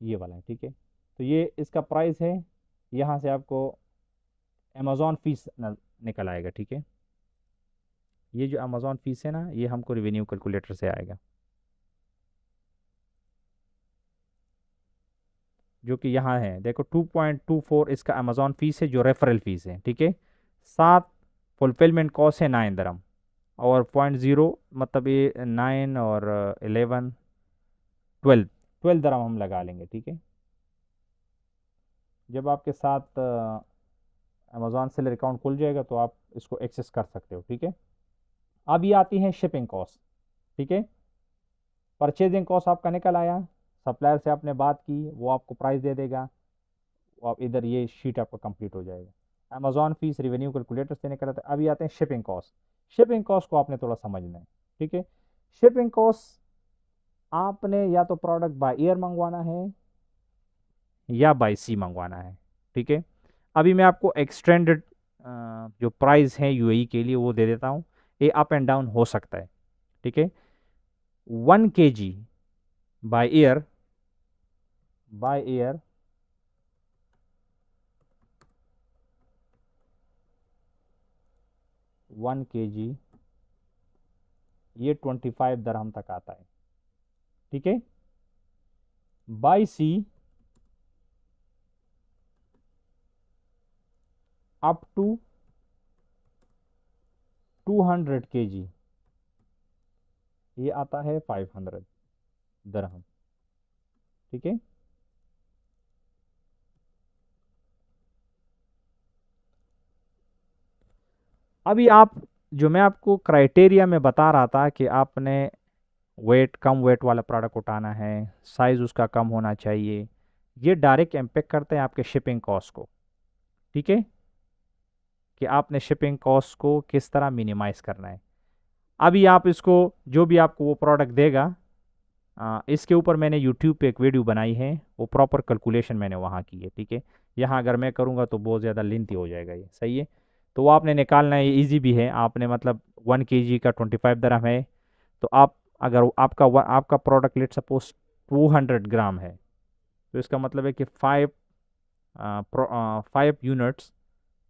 ये वाला है। ठीक है, तो ये इसका प्राइस है, यहाँ से आपको अमेजॉन फीस निकल आएगा। ठीक है, ये जो अमेजॉन फीस है ना, ये हमको रेवेन्यू कैलकुलेटर से आएगा, जो कि यहाँ है। देखो 2.24 इसका अमेजॉन फीस है जो रेफरल फीस है। ठीक है, 7 फुलफिलमेंट कॉस्ट है 9 दरम, और 0.0 मतलब ये 9 और 11 12 दरम हम लगा लेंगे। ठीक है, जब आपके साथ अमेजॉन सेलर अकाउंट खुल जाएगा तो आप इसको एक्सेस कर सकते हो। ठीक है, अब ये आती है शिपिंग कॉस्ट। ठीक है, परचेजिंग कॉस्ट आपका निकल आया, सप्लायर से आपने बात की, वो आपको प्राइस दे देगा, वो आप इधर ये शीट आपका कंप्लीट हो जाएगा। अमेजॉन फीस रेवेन्यू कैलकुलेटर से निकल आता है। अभी आते हैं शिपिंग कॉस्ट। शिपिंग कॉस्ट को आपने थोड़ा समझना है। ठीक है, शिपिंग कॉस्ट आपने या तो प्रोडक्ट बाय एयर मंगवाना है या बाय सी मंगवाना है। ठीक है, अभी मैं आपको एक्सटेंडेड जो प्राइस है यूएई के लिए वो दे देता हूँ। ये अप एंड डाउन हो सकता है। ठीक है, 1 kg by air, by air 1 kg ये 25 दरहम तक आता है। ठीक है, by sea up to 200 kg ये आता है 500 दरहम। ठीक है, अभी आप, जो मैं आपको क्राइटेरिया में बता रहा था कि आपने वेट, कम वेट वाला प्रोडक्ट उठाना है, साइज़ उसका कम होना चाहिए, ये डायरेक्ट इम्पेक्ट करते हैं आपके शिपिंग कॉस्ट को। ठीक है, कि आपने शिपिंग कॉस्ट को किस तरह मिनिमाइज़ करना है। अभी आप इसको, जो भी आपको वो प्रोडक्ट देगा, इसके ऊपर मैंने यूट्यूब पे एक वीडियो बनाई है, वो प्रॉपर कैलकुलेशन मैंने वहाँ की है। ठीक है, यहाँ अगर मैं करूँगा तो बहुत ज़्यादा लेंथी हो जाएगा ये, सही है। तो वो आपने निकालना है, ये ईजी भी है। आपने मतलब 1 kg का 25 dirham है, तो आप अगर आपका प्रोडक्ट लेट सपोज 200 ग्राम है, तो इसका मतलब है कि 5 यूनिट्स,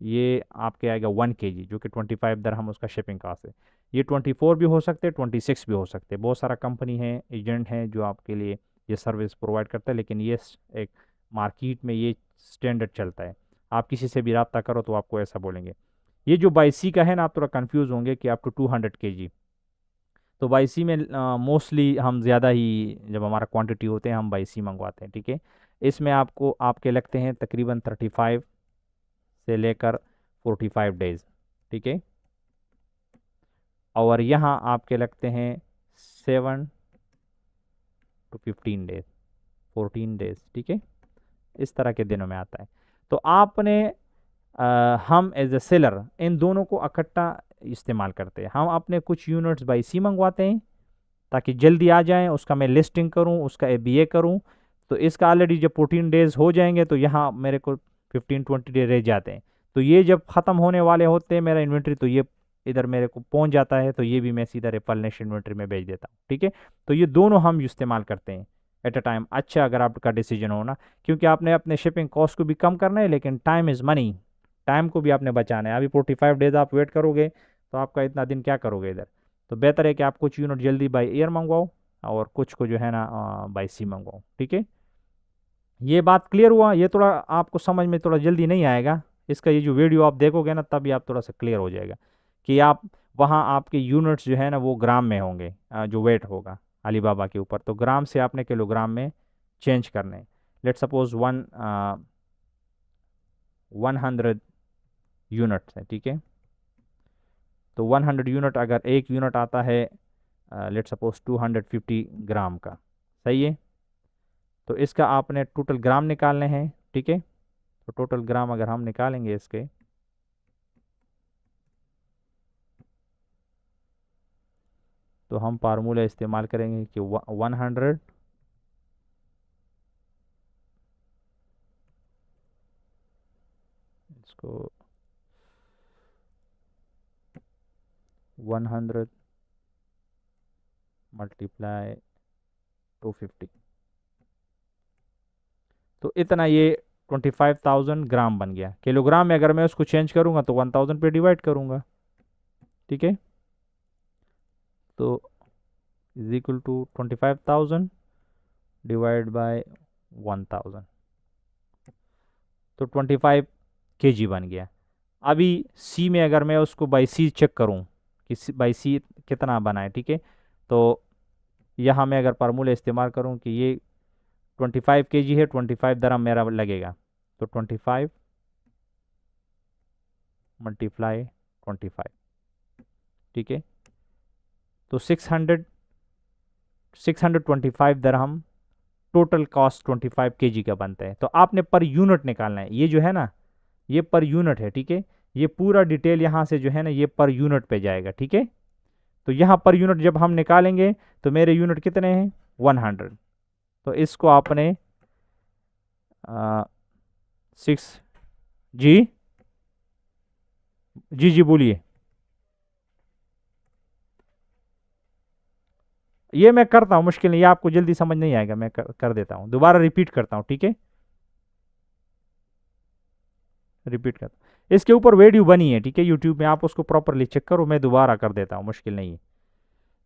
ये आपके आएगा 1 kg, जो कि 25 dirham उसका शिपिंग कास्ट है। ये 24 भी हो सकते हैं, 26 भी हो सकते हैं। बहुत सारा कंपनी है, एजेंट हैं जो आपके लिए ये सर्विस प्रोवाइड करता है, लेकिन ये एक मार्केट में ये स्टैंडर्ड चलता है। आप किसी से भी रब्ता करो तो आपको ऐसा बोलेंगे। ये जो बाई सी का है ना, आप थोड़ा कंफ्यूज होंगे कि अप टू 200 kg। तो बाई सी में मोस्टली हम ज़्यादा ही, जब हमारा क्वांटिटी होते हैं हम बाई सी मंगवाते हैं। ठीक है, इसमें आपको आपके लगते हैं तकरीबन 35 से लेकर 45 डेज। ठीक है, और यहाँ आपके लगते हैं 7 to 15 डेज, 14 डेज। ठीक है, इस तरह के दिनों में आता है। तो आपने हम एज ए सेलर इन दोनों को इकट्ठा इस्तेमाल करते हैं। हम अपने कुछ यूनिट्स बाई सी मंगवाते हैं ताकि जल्दी आ जाएं, उसका मैं लिस्टिंग करूं, उसका एबीए करूं। तो इसका ऑलरेडी जब 14 डेज हो जाएंगे तो यहाँ मेरे को 15-20 डे रह जाते हैं। तो ये जब ख़त्म होने वाले होते हैं मेरा इन्वेंट्री, तो ये इधर मेरे को पहुंच जाता है, तो ये भी मैं सीधा रिपलनेश इन्वेंट्री में भेज देता हूँ। ठीक है, तो ये दोनों हम इस्तेमाल करते हैं एट अ टाइम। अच्छा, अगर आपका डिसीजन हो ना, क्योंकि आपने अपने शिपिंग कॉस्ट को भी कम करना है, लेकिन टाइम इज़ मनी, टाइम को भी आपने बचाना है। अभी 45 डेज आप वेट करोगे तो आपका इतना दिन क्या करोगे इधर। तो बेहतर है कि आप कुछ यूनिट जल्दी बाई एयर मंगवाओ और कुछ को जो है ना बाई सी मंगवाओ। ठीक है, ये बात क्लियर हुआ। ये थोड़ा आपको समझ में थोड़ा जल्दी नहीं आएगा, इसका ये जो वीडियो आप देखोगे ना तभी आप थोड़ा सा क्लियर हो जाएगा कि आप वहाँ आपके यूनिट्स जो है ना वो ग्राम में होंगे, जो वेट होगा अलीबाबा के ऊपर, तो ग्राम से आपने किलोग्राम में चेंज करने। लेट सपोज 100 यूनिट्स है। ठीक है, तो 100 यूनिट, अगर एक यूनिट आता है लेट सपोज 250 ग्राम का, सही है। तो इसका आपने टोटल ग्राम निकालने हैं। ठीक है, तो टोटल ग्राम अगर हम निकालेंगे इसके, तो हम फार्मूला इस्तेमाल करेंगे कि 100 इसको 100 मल्टीप्लाई 250, तो इतना ये 25,000 ग्राम बन गया। किलोग्राम में अगर मैं उसको चेंज करूंगा तो 1000 पे डिवाइड करूंगा। ठीक है, तो is equal to 25,000 divide by 1000, तो 25 kg बन गया। अभी सी में अगर मैं उसको बाई सी चेक करूं कि बाई सी कितना बना है, ठीक है, तो यहाँ मैं अगर फार्मूला इस्तेमाल करूं कि ये 25 kg है, 25 dirham मेरा लगेगा, तो 25 मल्टीप्लाई 25। ठीक है, तो 625 dirham टोटल कॉस्ट 25 kg का बनता है। तो आपने पर यूनिट निकालना है, ये जो है ना ये पर यूनिट है। ठीक है, ये पूरा डिटेल यहाँ से जो है ना ये पर यूनिट पे जाएगा। ठीक है, तो यहाँ पर यूनिट जब हम निकालेंगे तो मेरे यूनिट कितने हैं, 100। तो इसको आपने 6, जी जी जी बोलिए। ये मैं करता हूँ, मुश्किल नहीं, ये आपको जल्दी समझ नहीं आएगा, मैं कर देता हूँ, दोबारा रिपीट करता हूँ। ठीक है, रिपीट करता हूँ। इसके ऊपर वीडियो बनी है, ठीक है, यूट्यूब में, आप उसको प्रॉपरली चेक करो, मैं दोबारा कर देता हूँ, मुश्किल नहीं है।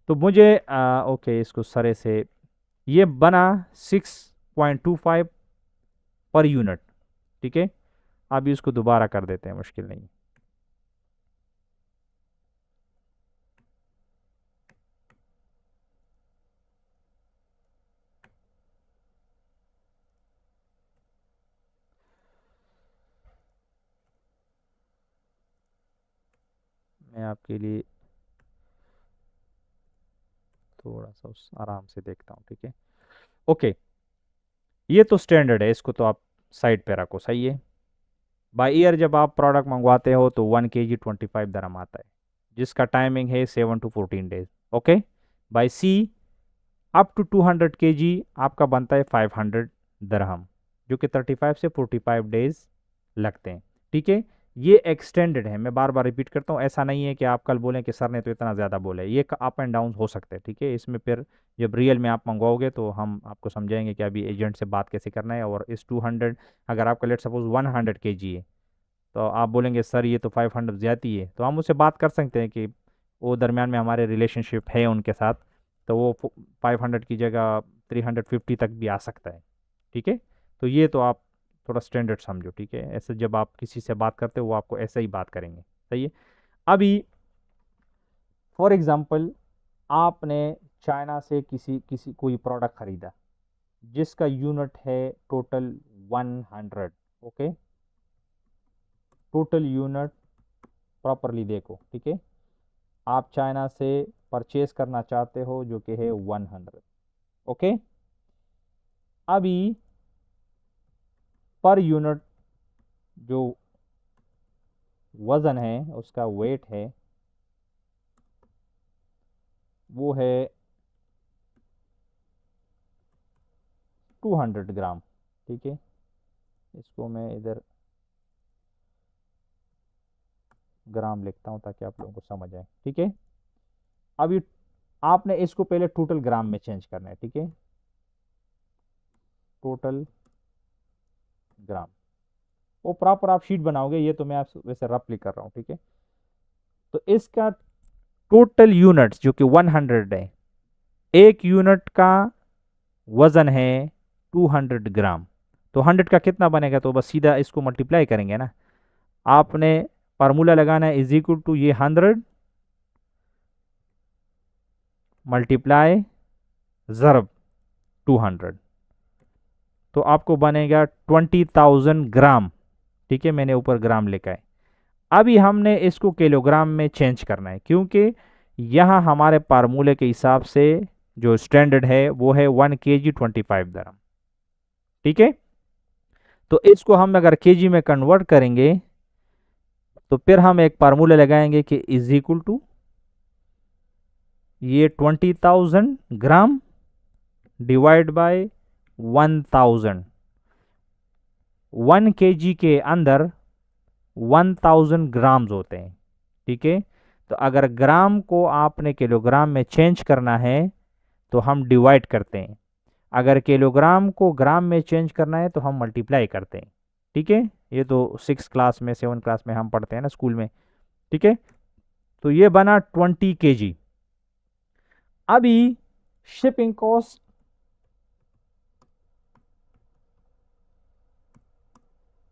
तो मुझे ओके, इसको सरे से ये बना 6.25 पर यूनिट। ठीक है, अभी इसको दोबारा कर देते हैं, मुश्किल नहीं। मैं आपके लिए थोड़ा सा आराम से देखता हूँ, ठीक है। ओके, ये तो स्टैंडर्ड है, इसको तो आप साइड पे रखो, सही है। बाई ईयर जब आप प्रोडक्ट मंगवाते हो तो 1 kg 25 दरम आता है, जिसका टाइमिंग है 7 to 14 days. Okay, by sea up to 200 kg आपका बनता है 500 दरहम, जो कि 35 से 45 डेज लगते हैं, ठीक है। ये एक्सटेंडेड है, मैं बार बार रिपीट करता हूँ, ऐसा नहीं है कि आप कल बोलें कि सर ने तो इतना ज़्यादा बोला है, ये अप एंड डाउन हो सकते हैं, ठीक है। इसमें फिर जब रियल में आप मंगवाओगे तो हम आपको समझाएंगे कि अभी एजेंट से बात कैसे करना है। और इस 200, अगर आपका लेट सपोज 100 kg है, तो आप बोलेंगे सर ये तो 500 ज़्यादा ही है, तो हम उससे बात कर सकते हैं कि वो दरमियान में हमारे रिलेशनशिप है उनके साथ, तो वो 500 की जगह 350 तक भी आ सकता है, ठीक है। तो ये तो आप थोड़ा स्टैंडर्ड समझो, ठीक है। ऐसे जब आप किसी से बात करते हो वो आपको ऐसे ही बात करेंगे, सही है। अभी फॉर एग्जांपल आपने चाइना से किसी किसी कोई प्रोडक्ट खरीदा जिसका यूनिट है total 100, okay. Total unit properly देखो, ठीक है। आप चाइना से परचेज करना चाहते हो जो कि है 100, ओके। अभी पर यूनिट जो वज़न है, उसका वेट है, वो है 200 ग्राम, ठीक है। इसको मैं इधर ग्राम लिखता हूँ ताकि आप लोगों को समझ आए, ठीक है। अभी आपने इसको पहले टोटल ग्राम में चेंज करना है, ठीक है। टोटल ग्राम, वो प्रॉपर आप शीट बनाओगे, ये तो मैं आप वैसे रफली कर रहा हूँ, ठीक है। तो इसका टोटल यूनिट्स जो कि 100 है, एक यूनिट का वजन है 200 ग्राम, तो 100 का कितना बनेगा, तो बस सीधा इसको मल्टीप्लाई करेंगे ना। आपने फार्मूला लगाना है, इज इक्वल टू ये 100 मल्टीप्लाई ज़रब 200, तो आपको बनेगा 20,000 ग्राम, ठीक है। मैंने ऊपर ग्राम लिखा है। अभी हमने इसको किलोग्राम में चेंज करना है, क्योंकि यहाँ हमारे फार्मूले के हिसाब से जो स्टैंडर्ड है वो है 1 kg 25 दरम, ठीक है। तो इसको हम अगर केजी में कन्वर्ट करेंगे तो फिर हम एक फार्मूला लगाएंगे कि इज इक्वल टू ये 20,000 ग्राम डिवाइड बाय 1,000। 1 kg के अंदर 1,000 ग्राम्स होते हैं, ठीक है। तो अगर ग्राम को आपने किलोग्राम में चेंज करना है तो हम डिवाइड करते हैं, अगर किलोग्राम को ग्राम में चेंज करना है तो हम मल्टीप्लाई करते हैं, ठीक है। ये तो 6 क्लास में 7 क्लास में हम पढ़ते हैं ना स्कूल में, ठीक है। तो ये बना 20 kg। अभी शिपिंग कॉस्ट,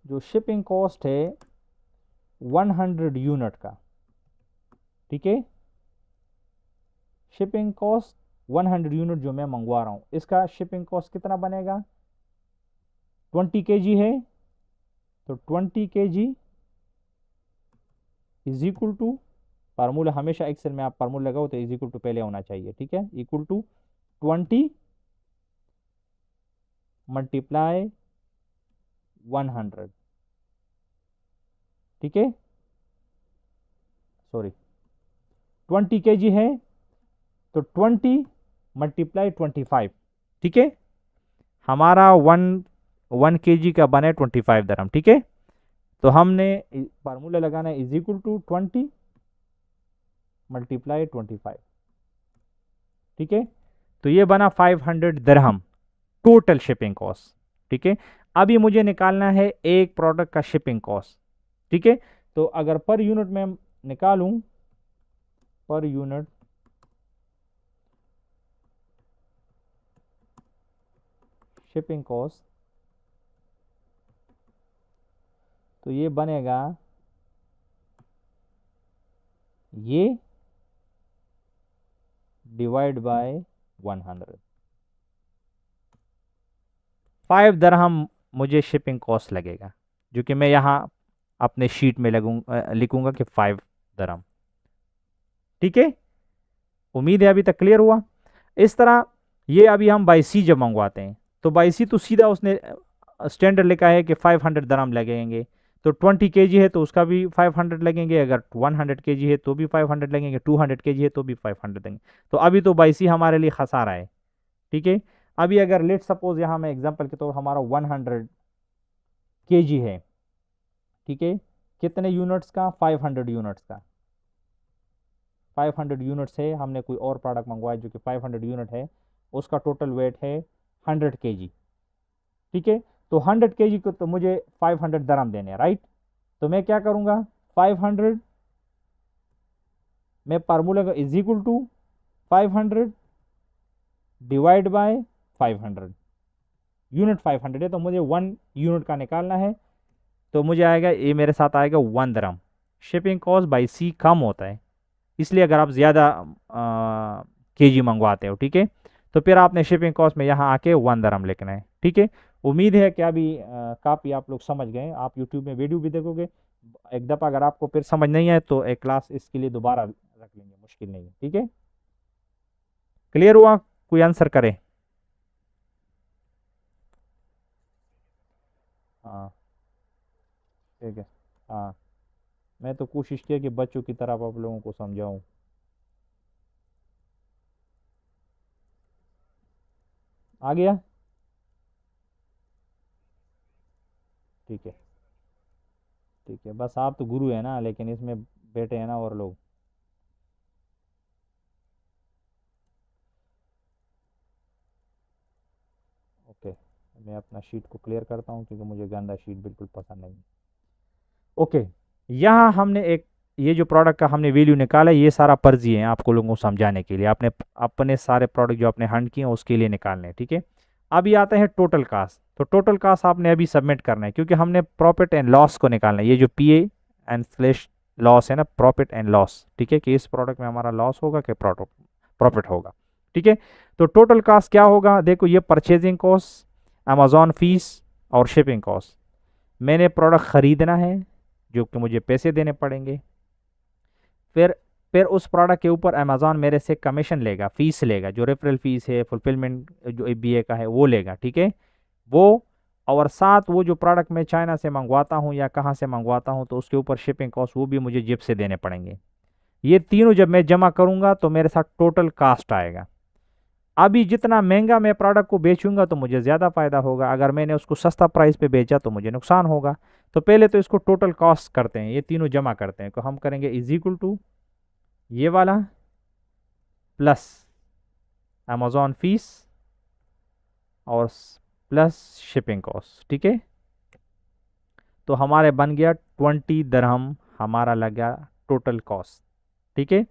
जो शिपिंग कॉस्ट है 100 यूनिट का, ठीक है। शिपिंग कॉस्ट 100 यूनिट जो मैं मंगवा रहा हूं, इसका शिपिंग कॉस्ट कितना बनेगा, 20 kg है, तो 20 kg is equal to, formula हमेशा एक्सेल में आप फार्मूला लगाओ तो इज इक्वल टू पहले होना चाहिए, ठीक है। इक्वल टू 20 मल्टीप्लाई 100, ठीक है। सॉरी, 20 kg है तो 20 मल्टीप्लाई 25, ठीक है। हमारा 1 kg का बने 25 दरम, ठीक है। तो हमने फार्मूला लगाना है इज इक्वल टू 20 मल्टीप्लाई 25, ठीक है। तो ये बना 500 दरहम टोटल शिपिंग कॉस्ट, ठीक है। अभी मुझे निकालना है एक प्रोडक्ट का शिपिंग कॉस्ट, ठीक है। तो अगर पर यूनिट में निकालूं, पर यूनिट शिपिंग कॉस्ट, तो ये बनेगा ये डिवाइड बाय 100। 5 दरहम मुझे शिपिंग कॉस्ट लगेगा, जो कि मैं यहाँ अपने शीट में लिखूंगा कि 5 दरहम, ठीक है, उम्मीद है अभी तक क्लियर हुआ। इस तरह ये अभी हम बाई सी जब मंगवाते हैं तो बाई सी तो सीधा उसने स्टैंडर्ड लिखा है कि 500 दरम लगेंगे, तो 20 kg है तो उसका भी 500 लगेंगे, अगर 100 kg है तो भी 500 लगेंगे, 200 kg है तो भी 500 देंगे। तो अभी तो बाई सी हमारे लिए खसारा है, ठीक है। अभी अगर लेट सपोज यहाँ मैं एग्जांपल के तौर हमारा 100 kg है, ठीक है, कितने यूनिट्स का, 500 यूनिट्स का, 500 यूनिट्स है, हमने कोई और प्रोडक्ट मंगवाया जो कि 500 यूनिट है, उसका टोटल वेट है 100 kg, ठीक है। तो 100 kg को तो मुझे 500 दरम देने हैं, राइट। तो मैं क्या करूंगा, 500 में फार्मूला का is equal to 500 divide by 500, unit 500 है तो मुझे 1 यूनिट का निकालना है, तो मुझे आएगा, ये मेरे साथ आएगा 1 दरम। शिपिंग कॉस्ट बाई सी कम होता है, इसलिए अगर आप ज़्यादा केजी मंगवाते हो, ठीक है, तो फिर आपने शिपिंग कॉस्ट में यहाँ आके 1 दरम लिखना है, ठीक है। उम्मीद है कि अभी काफ़ी आप लोग समझ गए। आप यूट्यूब में वीडियो भी देखोगे एक दफ़ा, अगर आपको फिर समझ नहीं आए तो एक क्लास इसके लिए दोबारा रख लेंगे, मुश्किल नहीं है, ठीक है। क्लियर हुआ, कोई आंसर करे। हाँ ठीक है। हाँ, मैं तो कोशिश किया कि बच्चों की तरफ आप लोगों को समझाऊं। आ गया, ठीक है, ठीक है, बस आप तो गुरु है ना, लेकिन इसमें बैठे हैं ना और लोग। ओके, मैं अपना शीट को क्लियर करता हूँ क्योंकि मुझे गंदा शीट बिल्कुल पसंद नहीं। ओके, यहाँ हमने एक, ये जो प्रोडक्ट का हमने वैल्यू निकाला है, ये सारा फर्जी है आपको लोगों को समझाने के लिए, आपने अपने सारे प्रोडक्ट जो आपने हंड किए हैं उसके लिए निकालने हैं, ठीक है। अभी आते हैं टोटल कास्ट। तो टोटल कास्ट आपने अभी सबमिट करना है क्योंकि हमने प्रॉफिट एंड लॉस को निकालना है, ये जो P A and slash loss है ना, प्रॉफिट एंड लॉस, ठीक है, कि इस प्रोडक्ट में हमारा लॉस होगा कि प्रॉफिट होगा, ठीक है। तो टोटल कास्ट क्या होगा, देखो ये परचेजिंग कॉस्ट, अमेजोन फीस और शिपिंग कॉस्ट। मैंने प्रोडक्ट ख़रीदना है जो कि मुझे पैसे देने पड़ेंगे, फिर फिर उस प्रोडक्ट के ऊपर अमेजोन मेरे से कमीशन लेगा, फीस लेगा, जो रेफरल फीस है, फुलफिलमेंट जो बीए का है वो लेगा, ठीक है, वो। और साथ वो जो प्रोडक्ट मैं चाइना से मंगवाता हूँ या कहाँ से मंगवाता हूँ तो उसके ऊपर शिपिंग कॉस्ट वो भी मुझे जेब से देने पड़ेंगे। ये तीनों जब मैं जमा करूँगा तो मेरे साथ टोटल कास्ट आएगा। अभी जितना महंगा मैं प्रोडक्ट को बेचूंगा तो मुझे ज़्यादा फायदा होगा, अगर मैंने उसको सस्ता प्राइस पे बेचा तो मुझे नुकसान होगा। तो पहले तो इसको टोटल कॉस्ट करते हैं, ये तीनों जमा करते हैं, तो हम करेंगे इज इक्वल टू ये वाला प्लस अमेजोन फीस और प्लस शिपिंग कॉस्ट, ठीक है। तो हमारे बन गया 20 दरहम हमारा लगा टोटल कॉस्ट, ठीक है।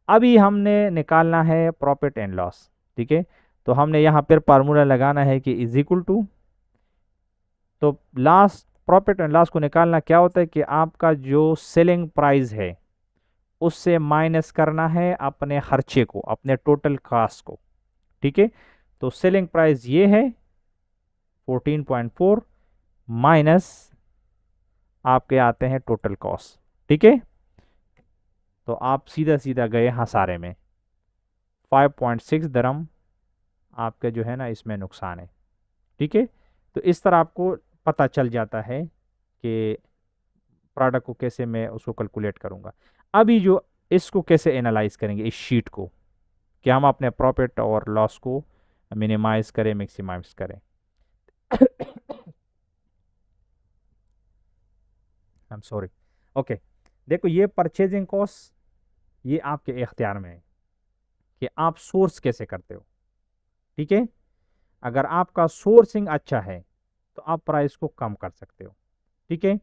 अभी हमने निकालना है प्रॉफिट एंड लॉस, ठीक है। तो हमने यहाँ पर फार्मूला लगाना है कि इज इक्वल टू, तो लास्ट प्रॉफिट एंड लॉस को निकालना क्या होता है कि आपका जो सेलिंग प्राइस है उससे माइनस करना है अपने खर्चे को, अपने टोटल कास्ट को, ठीक है। तो सेलिंग प्राइस ये है 14.4 माइनस आपके आते हैं टोटल कॉस्ट, ठीक है। तो आप सीधा सीधा गए हंसारे में, 5.6 दरम आपका जो है ना इसमें नुकसान है, ठीक है। तो इस तरह आपको पता चल जाता है कि प्रोडक्ट को कैसे मैं उसको कैलकुलेट करूंगा। अभी जो इसको कैसे एनालाइज करेंगे इस शीट को, कि हम अपने प्रॉफिट और लॉस को मिनिमाइज करें, मैक्सिमाइज करें। I am sorry. ओके, देखो ये परचेजिंग कॉस्ट ये आपके इख्तियार में है कि आप सोर्स कैसे करते हो, ठीक है। अगर आपका सोर्सिंग अच्छा है तो आप प्राइस को कम कर सकते हो, ठीक है।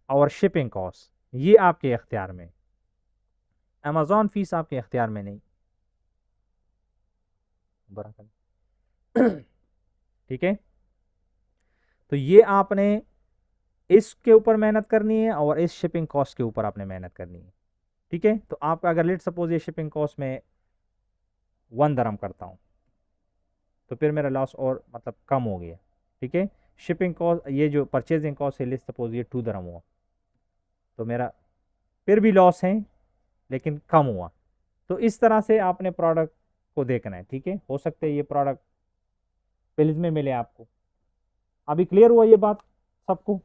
और शिपिंग कॉस्ट ये आपके इख्तियार में, अमेजोन फीस आपके इख्तियार में नहीं, बराबर, ठीक है। तो ये आपने इसके ऊपर मेहनत करनी है और इस शिपिंग कॉस्ट के ऊपर आपने मेहनत करनी है, ठीक है। तो आपका अगर लेट सपोज ये शिपिंग कॉस्ट में 1 दरम करता हूँ तो फिर मेरा लॉस और मतलब कम हो गया, ठीक है। शिपिंग कॉस्ट ये जो परचेजिंग कॉस्ट है लेट सपोज ये 2 दरम हुआ तो मेरा फिर भी लॉस है, लेकिन कम हुआ। तो इस तरह से आपने प्रोडक्ट को देखना है, ठीक है। हो सकता है ये प्रोडक्ट पेज में मिले आपको। अभी क्लियर हुआ ये बात सबको?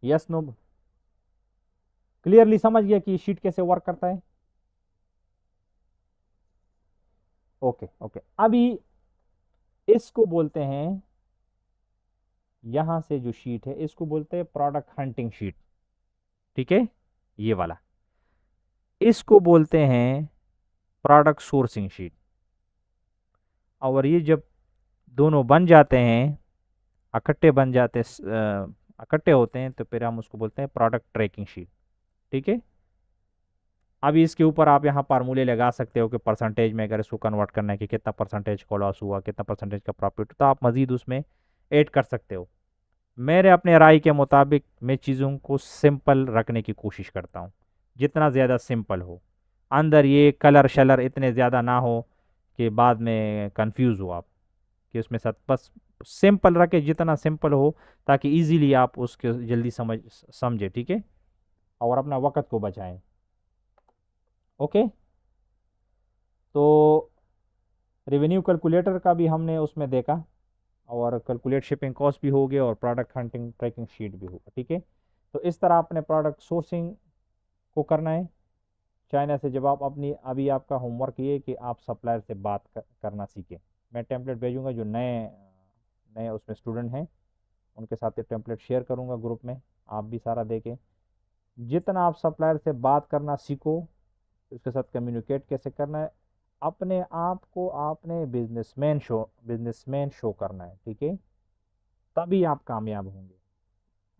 Yes no? क्लियरली समझ गया कि शीट कैसे वर्क करता है? Okay okay. अभी इसको बोलते हैं, यहां से जो शीट है इसको बोलते हैं प्रोडक्ट हंटिंग शीट, ठीक है, ये वाला। इसको बोलते हैं प्रोडक्ट सोर्सिंग शीट। और ये जब दोनों बन जाते हैं, इकट्ठे बन जाते इकट्ठे होते हैं, तो फिर हम उसको बोलते हैं प्रोडक्ट ट्रैकिंग शीट, ठीक है। अभी इसके ऊपर आप यहाँ फार्मूले लगा सकते हो कि परसेंटेज में अगर इसको कन्वर्ट करना है कि कितना परसेंटेज का लॉस हुआ, कितना परसेंटेज का प्रॉफिट, तो आप मजीद उसमें ऐड कर सकते हो। मेरे अपने राय के मुताबिक मैं चीज़ों को सिंपल रखने की कोशिश करता हूँ, जितना ज़्यादा सिंपल हो। अंदर ये कलर शलर इतने ज़्यादा ना हो कि बाद में कंफ्यूज हो आप, कि उसमें साथ बस सिंपल रखे, जितना सिंपल हो, ताकि इजीली आप उसके जल्दी समझे, ठीक है, और अपना वक़्त को बचाएं। ओके। तो रेवेन्यू कैलकुलेटर का भी हमने उसमें देखा, और कैलकुलेट शिपिंग कॉस्ट भी हो गया, और प्रोडक्ट हंटिंग ट्रैकिंग शीट भी होगा, ठीक है। तो इस तरह अपने प्रोडक्ट सोर्सिंग को करना है चाइना से। जब आप अपनी, अभी आपका होमवर्क ये है कि आप सप्लायर से बात करना सीखें। मैं टेम्पलेट भेजूंगा, जो नए नए उसमें स्टूडेंट हैं उनके साथ ये टेम्पलेट शेयर करूंगा ग्रुप में, आप भी सारा देखें। जितना आप सप्लायर से बात करना सीखो, उसके साथ कम्युनिकेट कैसे करना है, अपने आप को आपने बिजनेसमैन शो करना है, ठीक है, तभी आप कामयाब होंगे।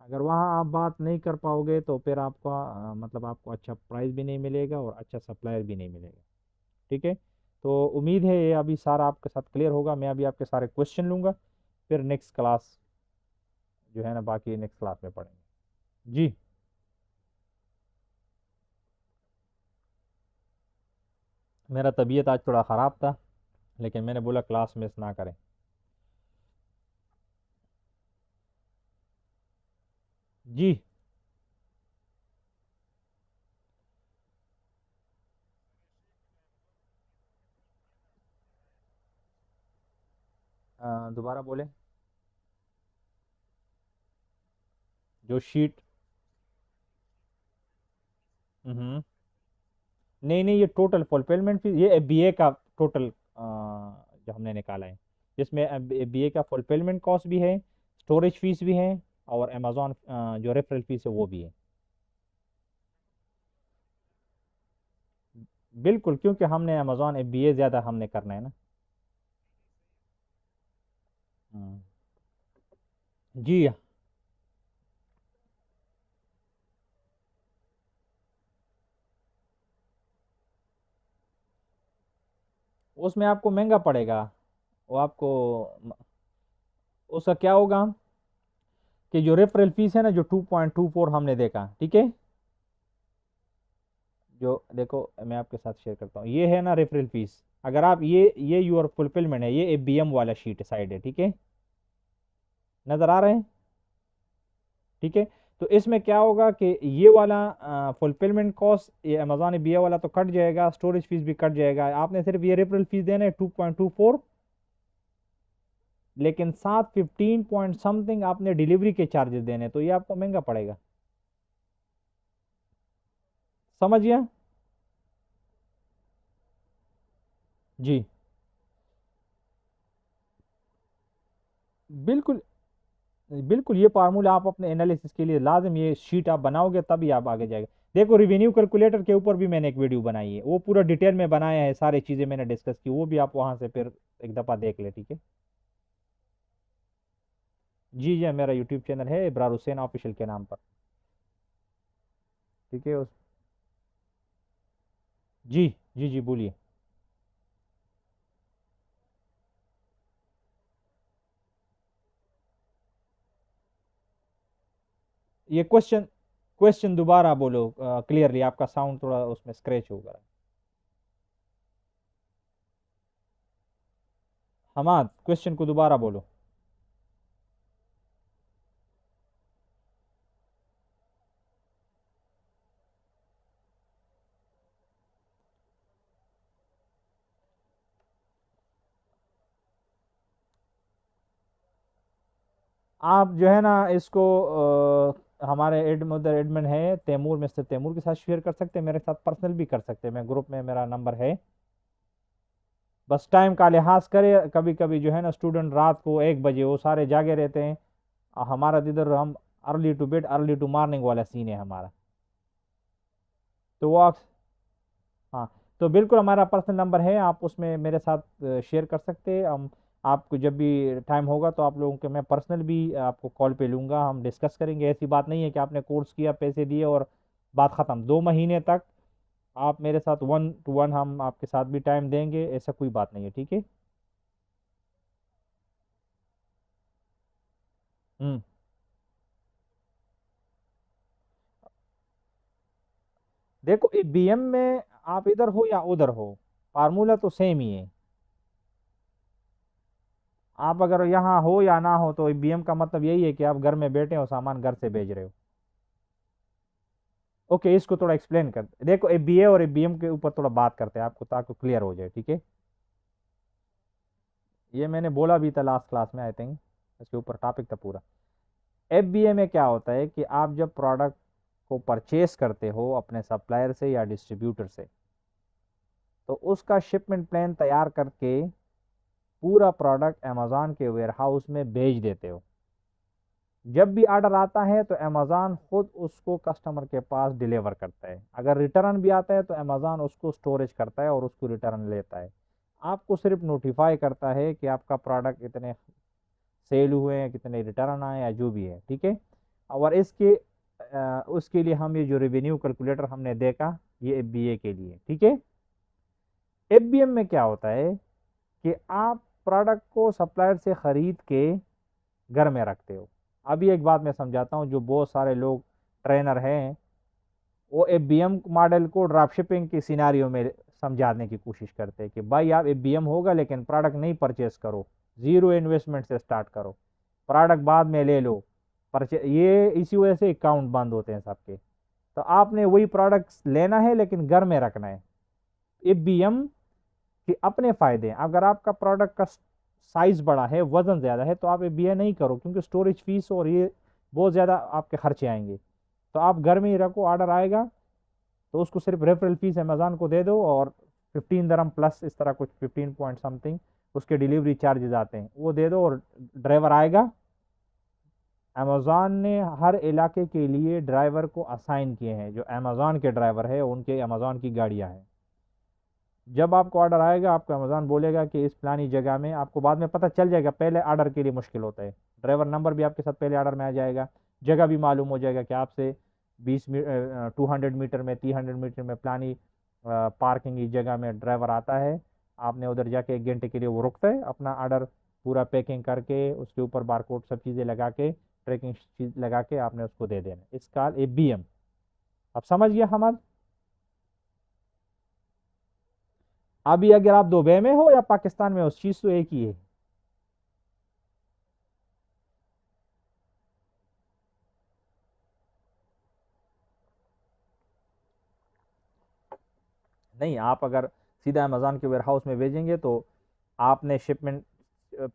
अगर वहाँ आप बात नहीं कर पाओगे तो फिर आपका मतलब आपको अच्छा प्राइस भी नहीं मिलेगा और अच्छा सप्लायर भी नहीं मिलेगा, ठीक है। तो उम्मीद है ये अभी सारा आपके साथ क्लियर होगा। मैं अभी आपके सारे क्वेश्चन लूँगा, फिर नेक्स्ट क्लास जो है ना, बाकी नेक्स्ट क्लास में पढ़ेंगे। जी। मेरा तबीयत आज थोड़ा ख़राब था, लेकिन मैंने बोला क्लास मिस ना करें। जी। दोबारा बोले? जो शीट? हम्म। नहीं नहीं, ये टोटल फुलफिलमेंट फीस, ये बीए का टोटल जो हमने निकाला है, जिसमें बीए का फुलफिलमेंट कॉस्ट भी है, स्टोरेज फीस भी है, और अमेजोन जो रेफरल फीस है वो भी है। बिल्कुल, क्योंकि हमने अमेजोन बीए ज़्यादा हमने करना है ना। हम्म। जी। उसमें आपको महंगा पड़ेगा। वो आपको उसका क्या होगा कि जो रेफरल फीस है ना, जो 2.24 हमने देखा, ठीक है, जो देखो मैं आपके साथ शेयर करता हूँ, ये है ना रेफरल फीस। अगर आप ये यूर फुलफिलमेंट है, ये बीएम वाला शीट साइड है, ठीक है, नज़र आ रहे हैं, ठीक है। तो इसमें क्या होगा कि ये वाला फुलफिलमेंट कॉस्ट, ये अमेजोन बीए वाला तो कट जाएगा, स्टोरेज फीस भी कट जाएगा, आपने सिर्फ ये रेफरल फीस देना है 2.24, लेकिन साथ 15 पॉइंट समथिंग आपने डिलीवरी के चार्जेस देने, तो ये आपको महंगा पड़ेगा। समझ गया? जी। बिल्कुल बिल्कुल, ये फार्मूला आप अपने एनालिसिस के लिए लाजम, ये शीट आप बनाओगे तभी आप आगे जाएगा। देखो, रिवेन्यू कैलकुलेटर के ऊपर भी मैंने एक वीडियो बनाई है, वो पूरा डिटेल में बनाया है, सारी चीज़ें मैंने डिस्कस की, वो भी आप वहां से फिर एक दफ़ा देख ले, ठीक है। जी जी, मेरा यूट्यूब चैनल है इब्रार हुसैन ऑफिशियल के नाम पर, ठीक है। उस जी जी जी, बोलिए। ये क्वेश्चन क्वेश्चन दोबारा बोलो क्लियरली, आपका साउंड थोड़ा उसमें स्क्रैच होगा। हमाद, क्वेश्चन को दोबारा बोलो। आप जो है ना इसको हमारे उधर एडमिन है तैमूर, मिस्टर तैमूर के साथ शेयर कर सकते हैं, मेरे साथ पर्सनल भी कर सकते हैं, मैं ग्रुप में मेरा नंबर है। बस टाइम का लिहाज करे, कभी कभी जो है ना स्टूडेंट रात को 1 बजे वो सारे जागे रहते हैं, और हमारा तो इधर हम early to bed early to morning वाला सीन है हमारा। तो वो आप, हाँ, तो बिल्कुल हमारा पर्सनल नंबर है, आप उसमें मेरे साथ शेयर कर सकते हैं। हम आपको जब भी टाइम होगा तो आप लोगों के मैं पर्सनल भी आपको कॉल पे लूँगा, हम डिस्कस करेंगे। ऐसी बात नहीं है कि आपने कोर्स किया, पैसे दिए और बात ख़त्म। 2 महीने तक आप मेरे साथ 1 to 1 हम आपके साथ भी टाइम देंगे, ऐसा कोई बात नहीं है, ठीक है। हम्म। देखो बीएम में आप इधर हो या उधर हो, फार्मूला तो सेम ही है। आप अगर यहाँ हो या ना हो तो बीएम का मतलब यही है कि आप घर में बैठे हो, सामान घर से भेज रहे हो। ओके, इसको थोड़ा एक्सप्लेन कर, देखो ए बी ए और ए बी एम के ऊपर थोड़ा बात करते हैं आपको, ताकि क्लियर हो जाए, ठीक है। ये मैंने बोला भी था लास्ट क्लास में, आई थिंक इसके ऊपर टॉपिक था पूरा। एफ बी ए में क्या होता है कि आप जब प्रोडक्ट को परचेस करते हो अपने सप्लायर से या डिस्ट्रीब्यूटर से, तो उसका शिपमेंट प्लान तैयार करके पूरा प्रोडक्ट अमेज़ॉन के वेयर हाउस में भेज देते हो। जब भी ऑर्डर आता है तो अमेज़ॉन खुद उसको कस्टमर के पास डिलीवर करता है। अगर रिटर्न भी आता है तो अमेज़ॉन उसको स्टोरेज करता है और उसको रिटर्न लेता है। आपको सिर्फ नोटिफाई करता है कि आपका प्रोडक्ट इतने सेल हुए हैं, कितने रिटर्न आए, या जो भी है, ठीक है। और इसके उसके लिए हम ये जो रेवेन्यू कैलकुलेटर हमने देखा, ये एफबीए के लिए, ठीक है। एफबीएम में क्या होता है कि आप प्रोडक्ट को सप्लायर से खरीद के घर में रखते हो। अभी एक बात मैं समझाता हूँ, जो बहुत सारे लोग ट्रेनर हैं वो एफबीएम मॉडल को ड्रॉप शिपिंग के सिनारियो में समझाने की कोशिश करते हैं कि भाई आप एफबीएम होगा लेकिन प्रोडक्ट नहीं परचेस करो, जीरो इन्वेस्टमेंट से स्टार्ट करो, प्रोडक्ट बाद में ले लो, परचे ये इसी वजह से अकाउंट बंद होते हैं सबके। तो आपने वही प्रोडक्ट लेना है लेकिन घर में रखना है। एफबीएम के अपने फायदे हैं, अगर आपका प्रोडक्ट का साइज बड़ा है, वजन ज़्यादा है, तो आप एफबीए नहीं करो, क्योंकि स्टोरेज फीस और ये बहुत ज़्यादा आपके खर्चे आएंगे। तो आप घर में ही रखो, ऑर्डर आएगा तो उसको सिर्फ रेफरल फीस अमेज़ॉन को दे दो, और 15 दरम प्लस इस तरह कुछ 15 पॉइंट समथिंग उसके डिलीवरी चार्जेस आते हैं, वो दे दो और ड्राइवर आएगा। अमेज़ॉन ने हर इलाके के लिए ड्राइवर को असाइन किए हैं, जो अमेज़ॉन के ड्राइवर है उनके अमेज़ॉन की गाड़ियाँ हैं। जब आपको ऑर्डर आएगा आपको अमेज़ॉन बोलेगा कि इस फलानी जगह में, आपको बाद में पता चल जाएगा, पहले ऑर्डर के लिए मुश्किल होता है। ड्राइवर नंबर भी आपके साथ पहले ऑर्डर में आ जाएगा, जगह भी मालूम हो जाएगा कि आपसे 200 मीटर में 300 मीटर में फलानी पार्किंग की जगह में ड्राइवर आता है। आपने उधर जाके 1 घंटे के लिए वो रुकता है, अपना ऑर्डर पूरा पैकिंग करके उसके ऊपर बारकोड सब चीज़ें लगा के, ट्रैकिंग चीज लगा के आपने उसको दे देना, इसका एबीएम। अब समझ गया हम? अभी अगर आप दुबई में हो या पाकिस्तान में हो, चीज तो एक ही है। नहीं, आप अगर सीधा अमेज़ॉन के वेयर हाउस में भेजेंगे तो आपने शिपमेंट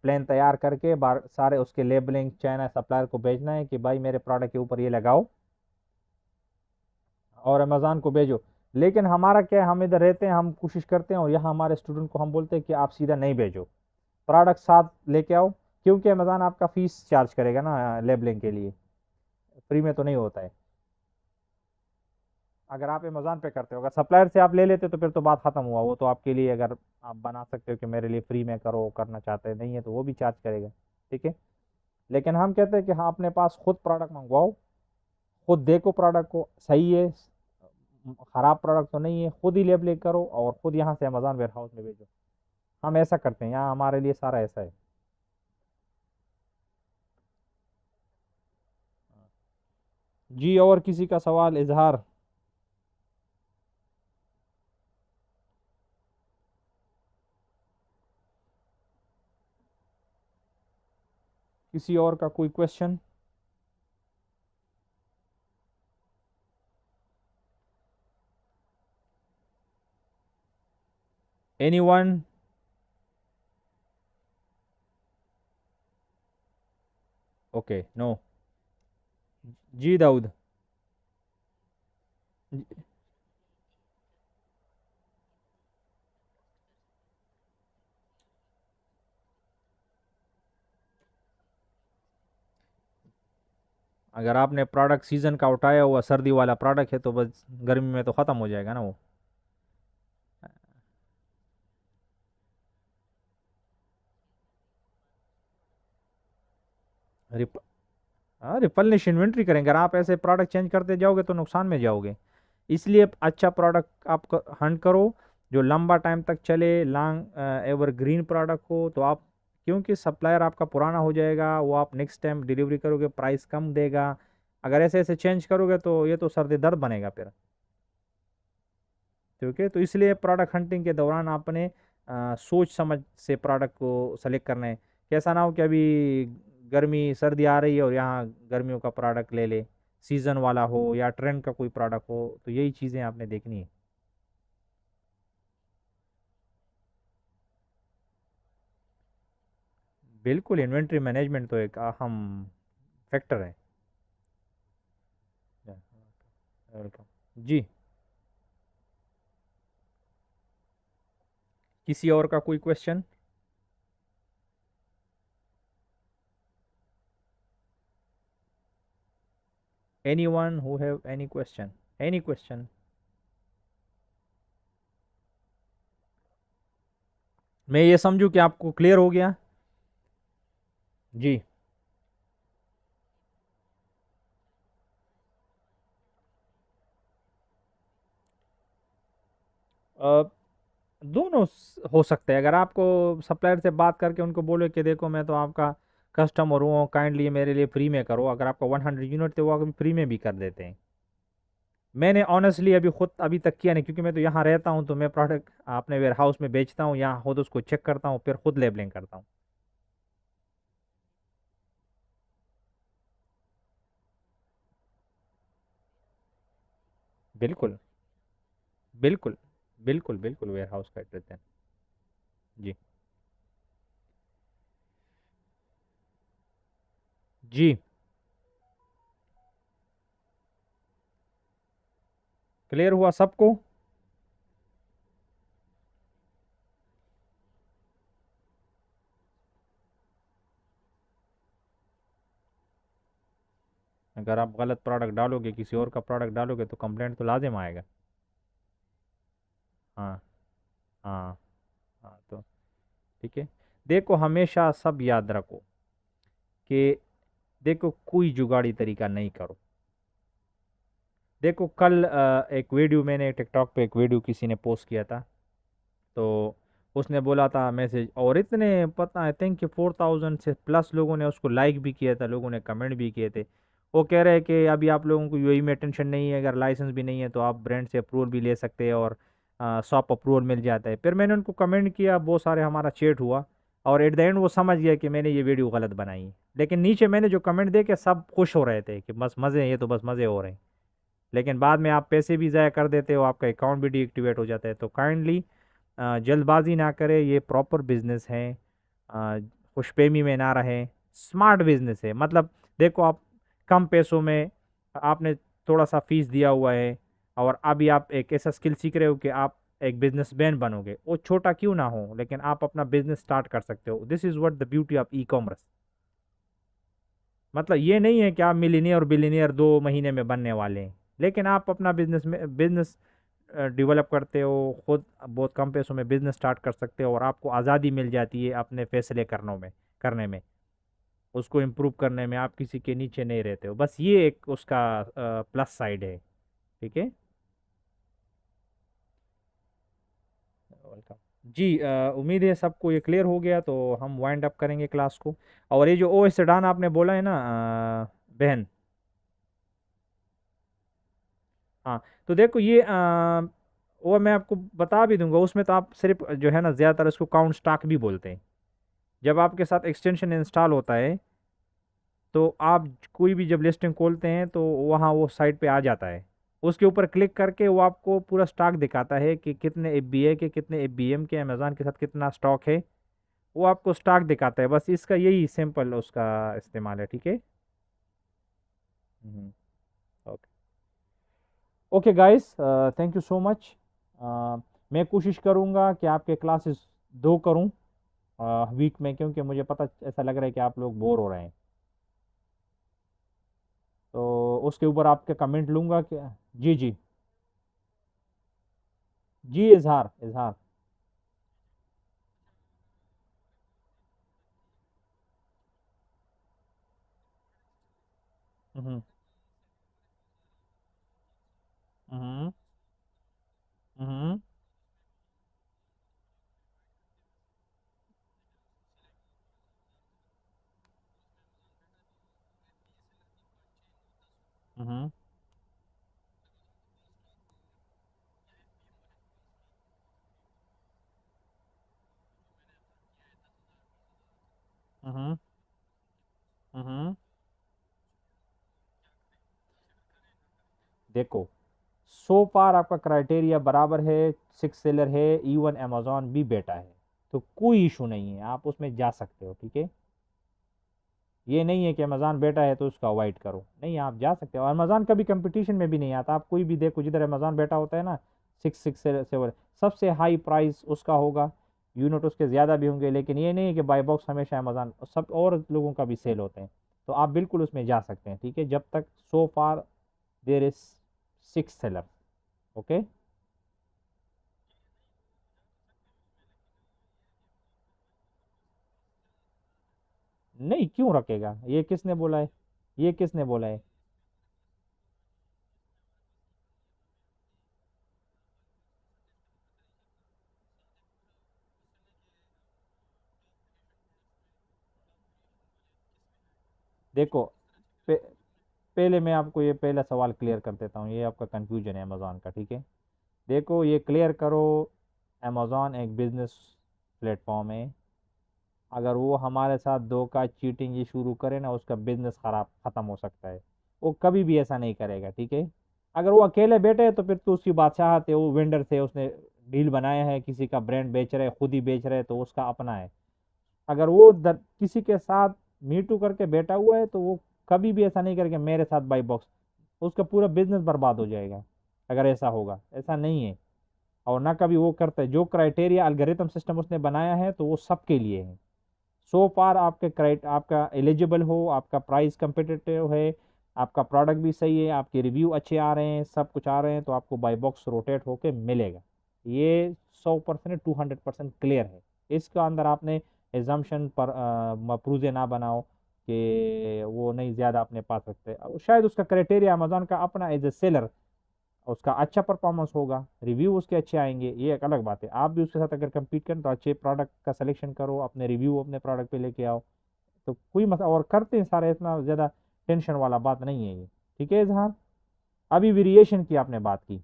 प्लान तैयार करके बार सारे उसके लेबलिंग चाइना सप्लायर को भेजना है कि भाई मेरे प्रोडक्ट के ऊपर ये लगाओ, और अमेज़ॉन को भेजो। लेकिन हमारा क्या है, हम इधर रहते हैं, हम कोशिश करते हैं, और यहाँ हमारे स्टूडेंट को हम बोलते हैं कि आप सीधा नहीं भेजो, प्रोडक्ट साथ लेके आओ, क्योंकि अमेज़ॉन आपका फीस चार्ज करेगा ना लेबलिंग के लिए, फ्री में तो नहीं होता है। अगर आप अमेज़ॉन पे करते हो, अगर सप्लायर से आप ले लेते तो फिर तो बात खत्म हुआ, वो तो आपके लिए, अगर आप बना सकते हो कि मेरे लिए फ्री में करो, करना चाहते हैं, नहीं है तो वो भी चार्ज करेगा, ठीक है। लेकिन हम कहते हैं कि हाँ, अपने पास खुद प्रोडक्ट मंगवाओ, खुद देखो प्रोडक्ट को सही है, खराब प्रोडक्ट तो नहीं है, खुद ही लेबलिंग करो और खुद यहाँ से अमेज़ॉन वेयर हाउस में भेजो। हम ऐसा करते हैं, यहाँ हमारे लिए सारा ऐसा है। जी, और किसी का सवाल इजहार? किसी और का कोई क्वेश्चन? एनीवन? Okay, no. जी दाऊद। अगर आपने प्रोडक्ट सीजन का उठाया हुआ सर्दी वाला प्रोडक्ट है तो बस गर्मी में तो ख़त्म हो जाएगा ना वो। रिप हाँ, रिपलनिश इन्वेंट्री करेंगे। अगर आप ऐसे प्रोडक्ट चेंज करते जाओगे तो नुकसान में जाओगे। इसलिए अच्छा प्रोडक्ट आप हंट करो जो लंबा टाइम तक चले, लॉन्ग एवरग्रीन प्रोडक्ट हो तो आप, क्योंकि सप्लायर आपका पुराना हो जाएगा, वो आप नेक्स्ट टाइम डिलीवरी करोगे प्राइस कम देगा। अगर ऐसे ऐसे चेंज करोगे तो ये तो सर्दी दर्द बनेगा फिर। ठीक है, तो इसलिए प्रोडक्ट हंटिंग के दौरान आपने सोच समझ से प्रोडक्ट को सेलेक्ट करना है। कैसा ना हो कि अभी गर्मी सर्दी आ रही है और यहाँ गर्मियों का प्रोडक्ट ले ले, सीजन वाला हो या ट्रेंड का कोई प्रोडक्ट हो, तो यही चीज़ें आपने देखनी है। बिल्कुल, इन्वेंट्री मैनेजमेंट तो एक अहम फैक्टर है। वेलकम। जी। किसी और का कोई question? Any one who have any question? Any question? मैं ये समझूं कि आपको क्लियर हो गया। जी। अ, दोनों हो सकते हैं। अगर आपको सप्लायर से बात करके उनको बोले कि देखो मैं तो आपका कस्टमर हूँ, काइंडली मेरे लिए फ्री में करो, अगर आपका 100 यूनिट थे वो आप फ्री में भी कर देते हैं। मैंने ऑनेस्टली अभी खुद अभी तक किया नहीं, क्योंकि मैं तो यहाँ रहता हूँ तो मैं प्रोडक्ट अपने वेयर हाउस में बेचता हूँ, यहाँ खुद उसको चेक करता हूँ फिर खुद लेबलिंग करता हूँ। बिल्कुल बिल्कुल बिल्कुल बिल्कुल वेयर हाउस का देते हैं। जी। जी। क्लियर हुआ सबको? अगर आप गलत प्रोडक्ट डालोगे, किसी और का प्रोडक्ट डालोगे तो कंप्लेंट तो लाजिम आएगा। हाँ। हाँ। हाँ, तो ठीक है। देखो हमेशा सब याद रखो कि देखो कोई जुगाड़ी तरीका नहीं करो। देखो कल एक वीडियो मैंने टिकटॉक पे एक वीडियो किसी ने पोस्ट किया था, तो उसने बोला था मैसेज, और इतने पता आई थिंक कि 4000 से प्लस लोगों ने उसको लाइक भी किया था, लोगों ने कमेंट भी किए थे। वो कह रहे हैं कि अभी आप लोगों को यूएई में टेंशन नहीं है, अगर लाइसेंस भी नहीं है तो आप ब्रांड से अप्रूवल भी ले सकते हैं और शॉप अप्रूवल मिल जाता है। फिर मैंने उनको कमेंट किया, बहुत सारे हमारा चैट हुआ, और एट द एंड वो समझ गया कि मैंने ये वीडियो गलत बनाई है। लेकिन नीचे मैंने जो कमेंट देखे सब खुश हो रहे थे कि बस मज़े हैं, ये तो बस मज़े हो रहे हैं। लेकिन बाद में आप पैसे भी ज़ाया कर देते हो, आपका अकाउंट भी डीएक्टिवेट हो जाता है। तो काइंडली जल्दबाजी ना करें, ये प्रॉपर बिजनेस है। अ, खुशफहमी में ना रहें, स्मार्ट बिजनेस है। मतलब देखो आप कम पैसों में आपने थोड़ा सा फीस दिया हुआ है, और अभी आप एक ऐसा स्किल सीख रहे हो कि आप एक बिजनेसमैन बनोगे, वो छोटा क्यों ना हो लेकिन आप अपना बिजनेस स्टार्ट कर सकते हो। This is what the beauty of e commerce. मतलब ये नहीं है कि आप मिलीनियर और बिलीनियर 2 महीने में बनने वाले हैं, लेकिन आप अपना बिजनेस डेवलप करते हो, खुद बहुत कम पैसों में बिजनेस स्टार्ट कर सकते हो, और आपको आज़ादी मिल जाती है अपने फैसले करने में, उसको इम्प्रूव करने में आप किसी के नीचे नहीं रहते हो। बस ये एक उसका प्लस साइड है। ठीक है। वेलकम। जी। उम्मीद है सबको ये क्लियर हो गया, तो हम वाइंड अप करेंगे क्लास को। और ये जो ओ एस डान आपने बोला है ना बहन, हाँ, तो देखो ये वो मैं आपको बता भी दूंगा, उसमें तो आप सिर्फ जो है ना ज़्यादातर इसको काउंट स्टॉक भी बोलते हैं। जब आपके साथ एक्सटेंशन इंस्टॉल होता है तो आप कोई भी जब लिस्टिंग खोलते हैं तो वहाँ वो साइट पे आ जाता है। उसके ऊपर क्लिक करके वो आपको पूरा स्टॉक दिखाता है कि कितने एफ बी ए के, कितने एफ बी एम के, अमेज़ॉन के साथ कितना स्टॉक है। वो आपको स्टॉक दिखाता है, बस इसका यही सिंपल उसका इस्तेमाल है, ठीक है। Okay, okay guys, thank you so much. मैं कोशिश करूँगा कि आपके क्लासेस 2 करूँ वीक में, क्योंकि मुझे पता ऐसा लग रहा है कि आप लोग बोर हो रहे हैं। तो उसके ऊपर आपके कमेंट लूँगा कि जी जी। जी इजहार, इजहार। हम्म हम्म हम्म हम्म हम्म हम्म। देखो, सो फार आपका क्राइटेरिया बराबर है, 6 सेलर है, इवन अमेजोन भी बेटा है, तो कोई इशू नहीं है, आप उसमें जा सकते हो, ठीक है। ये नहीं है कि अमेजोन बेटा है तो उसको अवॉइड करो, नहीं, आप जा सकते हो। अमेजोन कभी कंपटीशन में भी नहीं आता, आप कोई भी देखो जिधर अमेजोन बेटा होता है ना, 6 6 7 सबसे हाई प्राइस उसका होगा। यूनिट उसके ज़्यादा भी होंगे, लेकिन ये नहीं है कि बाई बॉक्स हमेशा अमेजोन, सब और लोगों का भी सेल होते हैं। तो आप बिल्कुल उसमें जा सकते हैं, ठीक है, जब तक सो फार देर इज 6 सेलर। ओके। नहीं, क्यों रखेगा, ये किसने बोला है, ये किसने बोला है। देखो, पे, पहले मैं आपको ये पहला सवाल क्लियर कर देता हूँ, ये आपका कंफ्यूजन है अमेजोन का, ठीक है। देखो, ये क्लियर करो, अमेजोन एक बिजनेस प्लेटफॉर्म है। अगर वो हमारे साथ धोखा चीटिंग ये शुरू करे ना, उसका बिजनेस खराब खत्म हो सकता है। वो कभी भी ऐसा नहीं करेगा, ठीक है। अगर वो अकेले बैठे है तो फिर तो उसकी बादशाहत है, वो वेंडर से उसने डील बनाया है, किसी का ब्रांड बेच रहे, खुद ही बेच रहे, तो उसका अपना है। अगर वो किसी के साथ मीटू करके बैठा हुआ है तो वो कभी भी ऐसा नहीं करेगा मेरे साथ बाई बॉक्स, उसका पूरा बिजनेस बर्बाद हो जाएगा अगर ऐसा होगा, ऐसा नहीं है। और ना कभी वो करता है, जो क्राइटेरिया अल्गोरिथम सिस्टम उसने बनाया है तो वो सबके लिए है। सो फार आपके आपका एलिजिबल हो, आपका प्राइस कंपेटिटिव है, आपका प्रोडक्ट भी सही है, आपके रिव्यू अच्छे आ रहे हैं, सब कुछ आ रहे हैं, तो आपको बाई बॉक्स रोटेट होके मिलेगा। ये 100% 200% क्लियर है। इसका अंदर आपने एजम्पशन पर मफरूज़े ना बनाओ कि वो नहीं ज़्यादा अपने पा सकते, शायद उसका क्राइटेरिया अमेजोन का अपना एज ए सेलर उसका अच्छा परफॉर्मेंस होगा, रिव्यू उसके अच्छे आएंगे, ये एक अलग बात है। आप भी उसके साथ अगर compete करें तो अच्छे प्रोडक्ट का सिलेक्शन करो, अपने रिव्यू अपने प्रोडक्ट पे लेके आओ, तो कोई मसला, और करते हैं सारे, इतना ज़्यादा टेंशन वाला बात नहीं है ये, ठीक है इजहार। अभी वेरिएशन की आपने बात की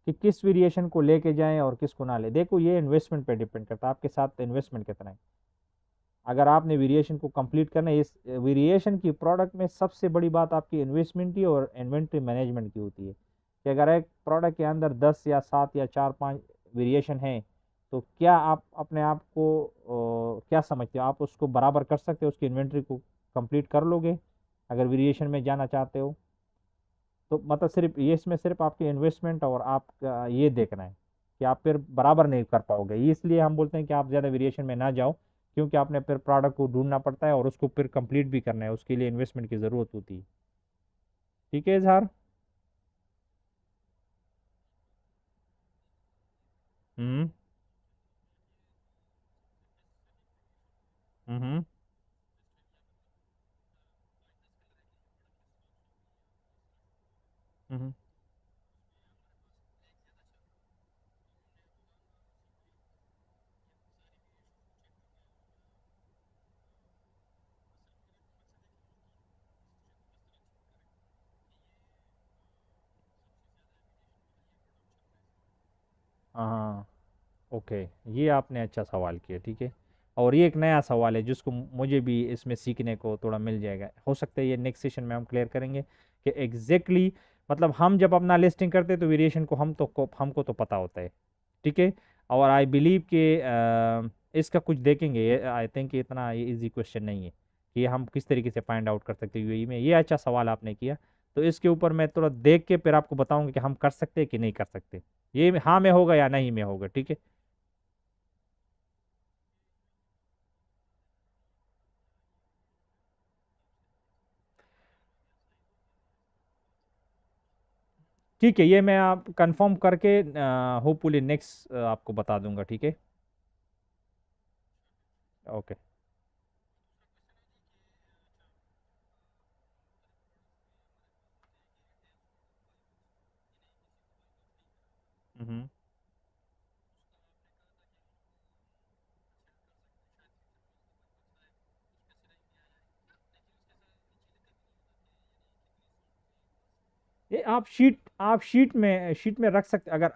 कि किस वेरिएशन को लेके जाएं और किसको ना ले, देखो ये इन्वेस्टमेंट पे डिपेंड करता है, आपके साथ इन्वेस्टमेंट कितना है। अगर आपने वेरिएशन को कंप्लीट करना है, इस वेरिएशन की प्रोडक्ट में सबसे बड़ी बात आपकी इन्वेस्टमेंट की और इन्वेंट्री मैनेजमेंट की होती है, कि अगर एक प्रोडक्ट के अंदर 10 या 7 या 4 5 वेरिएशन है, तो क्या आप अपने आप को क्या समझते हो, आप उसको बराबर कर सकते हो, उसकी इन्वेंट्री को कंप्लीट कर लोगे अगर वेरिएशन में जाना चाहते हो। तो मतलब सिर्फ ये, इसमें सिर्फ आपकी इन्वेस्टमेंट और आपका ये देखना है कि आप फिर बराबर नहीं कर पाओगे, इसलिए हम बोलते हैं कि आप ज़्यादा वेरिएशन में ना जाओ, क्योंकि आपने फिर प्रोडक्ट को ढूंढना पड़ता है और उसको फिर कंप्लीट भी करना है, उसके लिए इन्वेस्टमेंट की ज़रूरत होती है, ठीक है इजहार। हम्म हम्म हम्म। हाँ, ओके, ये आपने अच्छा सवाल किया, ठीक है। और ये एक नया सवाल है जिसको मुझे भी इसमें सीखने को थोड़ा मिल जाएगा, हो सकता है ये नेक्स्ट सेशन में हम क्लियर करेंगे कि एग्जैक्टली मतलब हम जब अपना लिस्टिंग करते हैं तो वेरिएशन को हमको तो पता होता है, ठीक है। और आई बिलीव कि इसका कुछ देखेंगे, ये आई थिंक इतना ये इजी क्वेश्चन नहीं है कि हम किस तरीके से फाइंड आउट कर सकते हैं यूएई में। ये अच्छा सवाल आपने किया, तो इसके ऊपर मैं थोड़ा देख के फिर आपको बताऊंगा कि हम कर सकते हैं कि नहीं कर सकते। ये हाँ में होगा या नहीं में होगा, ठीक है। ठीक है, ये मैं आप कंफर्म करके होपफुली नेक्स्ट आपको बता दूंगा, ठीक है। ओके। हम्म। ये आप शीट में रख सकते अगर,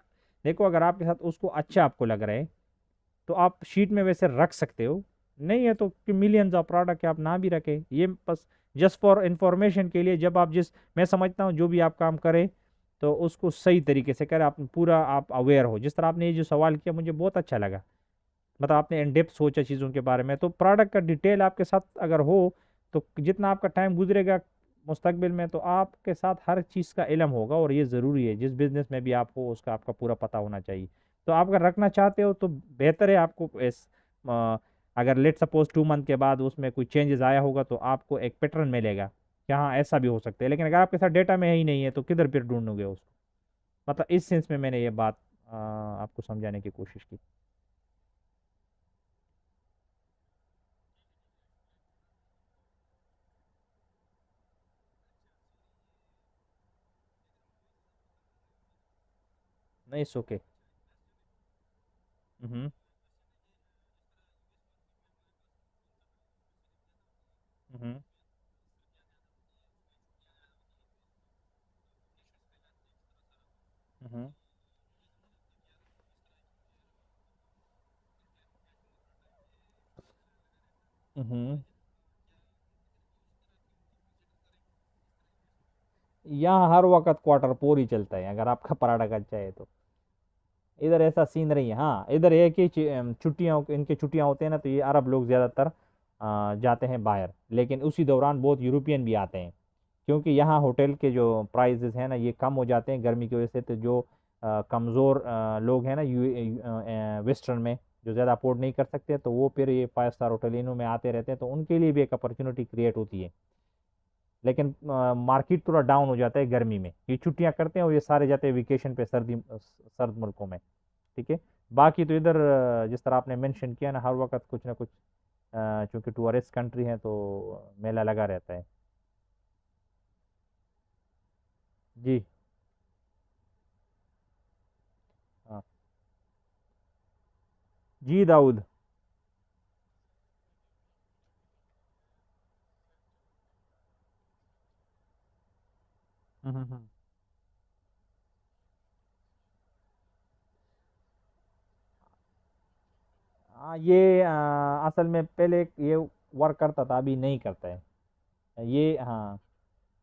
देखो अगर आपके साथ उसको अच्छा आपको लग रहा है तो आप शीट में वैसे रख सकते हो। नहीं है तो मिलियंस ऑफ प्रोडक्ट आप ना भी रखें, ये बस जस्ट फॉर इंफॉर्मेशन के लिए। जब आप जिस मैं समझता हूँ जो भी आप काम करें तो उसको सही तरीके से करें, आप पूरा आप अवेयर हो। जिस तरह आपने ये जो सवाल किया मुझे बहुत अच्छा लगा, मतलब आपने इन डेप्थ सोचा चीज़ों के बारे में। तो प्रोडक्ट का डिटेल आपके साथ अगर हो तो जितना आपका टाइम गुजरेगा मुस्तकबिल में, तो आपके साथ हर चीज़ का इल्म होगा, और ये ज़रूरी है जिस बिजनेस में भी आप हो उसका आपका पूरा पता होना चाहिए। तो आप अगर रखना चाहते हो तो बेहतर है आपको इस अगर लेट सपोज 2 मंथ के बाद उसमें कोई चेंजेस आया होगा तो आपको एक पैटर्न मिलेगा कि हाँ ऐसा भी हो सकता है। लेकिन अगर आपके साथ डेटा में है ही नहीं है तो किधर फिर ढूंढोगे उसको। मतलब इस सेंस में मैंने ये बात आपको समझाने की कोशिश की। नहीं, इट्स ओके। हम्म। हम्म। हम्म। हम्म। यहाँ हर वक्त क्वार्टर फोर ही चलता है अगर आपका पराठा अच्छा है तो। इधर ऐसा सीन नहीं है। हाँ इधर है कि छुट्टियाँ इनके छुट्टियाँ होते हैं ना, तो ये अरब लोग ज़्यादातर जाते हैं बाहर, लेकिन उसी दौरान बहुत यूरोपियन भी आते हैं। क्योंकि यहाँ होटल के जो प्राइजेस हैं ना ये कम हो जाते हैं गर्मी की वजह से। तो जो कमज़ोर लोग हैं ना वेस्टर्न में, जो ज़्यादा अफोर्ड नहीं कर सकते, तो वो फिर ये 5 स्टार होटल इनों में आते रहते हैं, तो उनके लिए भी एक अपॉर्चुनिटी क्रिएट होती है। लेकिन मार्केट थोड़ा डाउन हो जाता है गर्मी में, ये छुट्टियां करते हैं और ये सारे जाते हैं वेकेशन पे सर्द मुल्कों में, ठीक है। बाकी तो इधर जिस तरह आपने मेंशन किया ना, हर वक्त कुछ ना कुछ चूंकि टूरिस्ट कंट्री है तो मेला लगा रहता है। जी। हाँ। जी दाऊद। हम्म। हाँ ये असल में पहले ये वर्क करता था, अभी नहीं करता है ये। हाँ।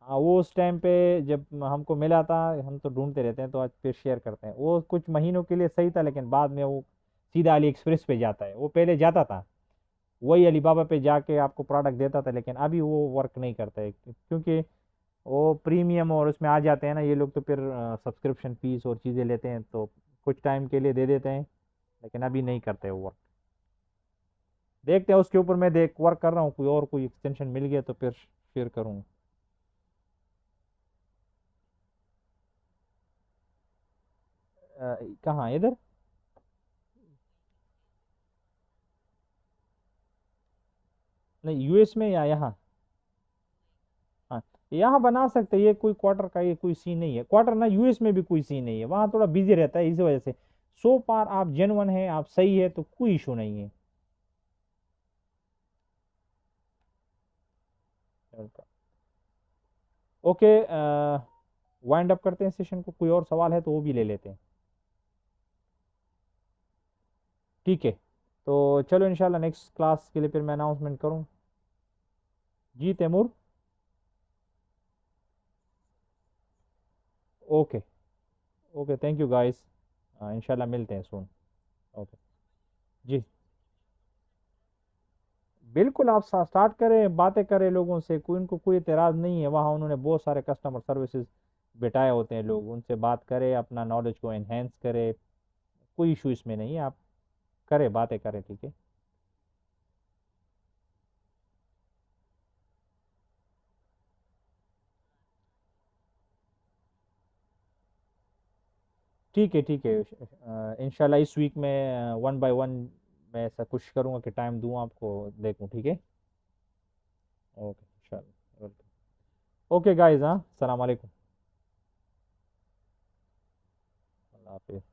हाँ वो उस टाइम पे जब हमको मिला था, हम तो ढूंढते रहते हैं तो आज फिर शेयर करते हैं। वो कुछ महीनों के लिए सही था, लेकिन बाद में वो सीधा अली एक्सप्रेस पे जाता है। वो पहले जाता था, वही अलीबाबा पे जाके आपको प्रोडक्ट देता था, लेकिन अभी वो वर्क नहीं करता है क्योंकि वो प्रीमियम और उसमें आ जाते हैं ना ये लोग, तो फिर सब्सक्रिप्शन फीस और चीज़ें लेते हैं, तो कुछ टाइम के लिए दे देते हैं, लेकिन अभी नहीं करते वो वर्क। देखते हैं उसके ऊपर, मैं देख वर्क कर रहा हूँ, कोई और कोई एक्सटेंशन मिल गया तो फिर शेयर करूँगा। कहाँ इधर? नहीं यूएस में या यहाँ? हाँ यहाँ बना सकते हैं, ये कोई क्वार्टर का ये कोई सीन नहीं है। क्वार्टर ना यूएस में भी कोई सीन नहीं है, वहाँ थोड़ा बिजी रहता है इसी वजह से। सो पार आप जेन्युइन है, आप सही है, तो कोई इशू नहीं है। ओके, वाइंड अप करते हैं सेशन को। कोई और सवाल है तो वो भी ले लेते हैं। ठीक है, तो चलो इंशाल्लाह नेक्स्ट क्लास के लिए फिर मैं अनाउंसमेंट करूँ। जी Taimur. Okay. Okay, thank you guys. इंशाल्लाह मिलते हैं सून। ओके। जी। बिल्कुल आप स्टार्ट करें, बातें करें लोगों से, कोई उनको कोई एतराज़ नहीं है। वहाँ उन्होंने बहुत सारे कस्टमर सर्विसेज बिठाए होते हैं लोग, उनसे बात करें, अपना नॉलेज को एनहेंस करें। कोई इशू इसमें नहीं है, आप करें, बातें करें, ठीक है। ठीक है, ठीक है। इंशाल्लाह इस वीक में वन बाय वन मैं ऐसा कोशिश करूँगा कि टाइम दूँ आपको, देखूँ, ठीक है। ओके, इंशाल्लाह। ओके गाइज, हाँ, सलाम अलैकुम। अल्लाह हाफिज़।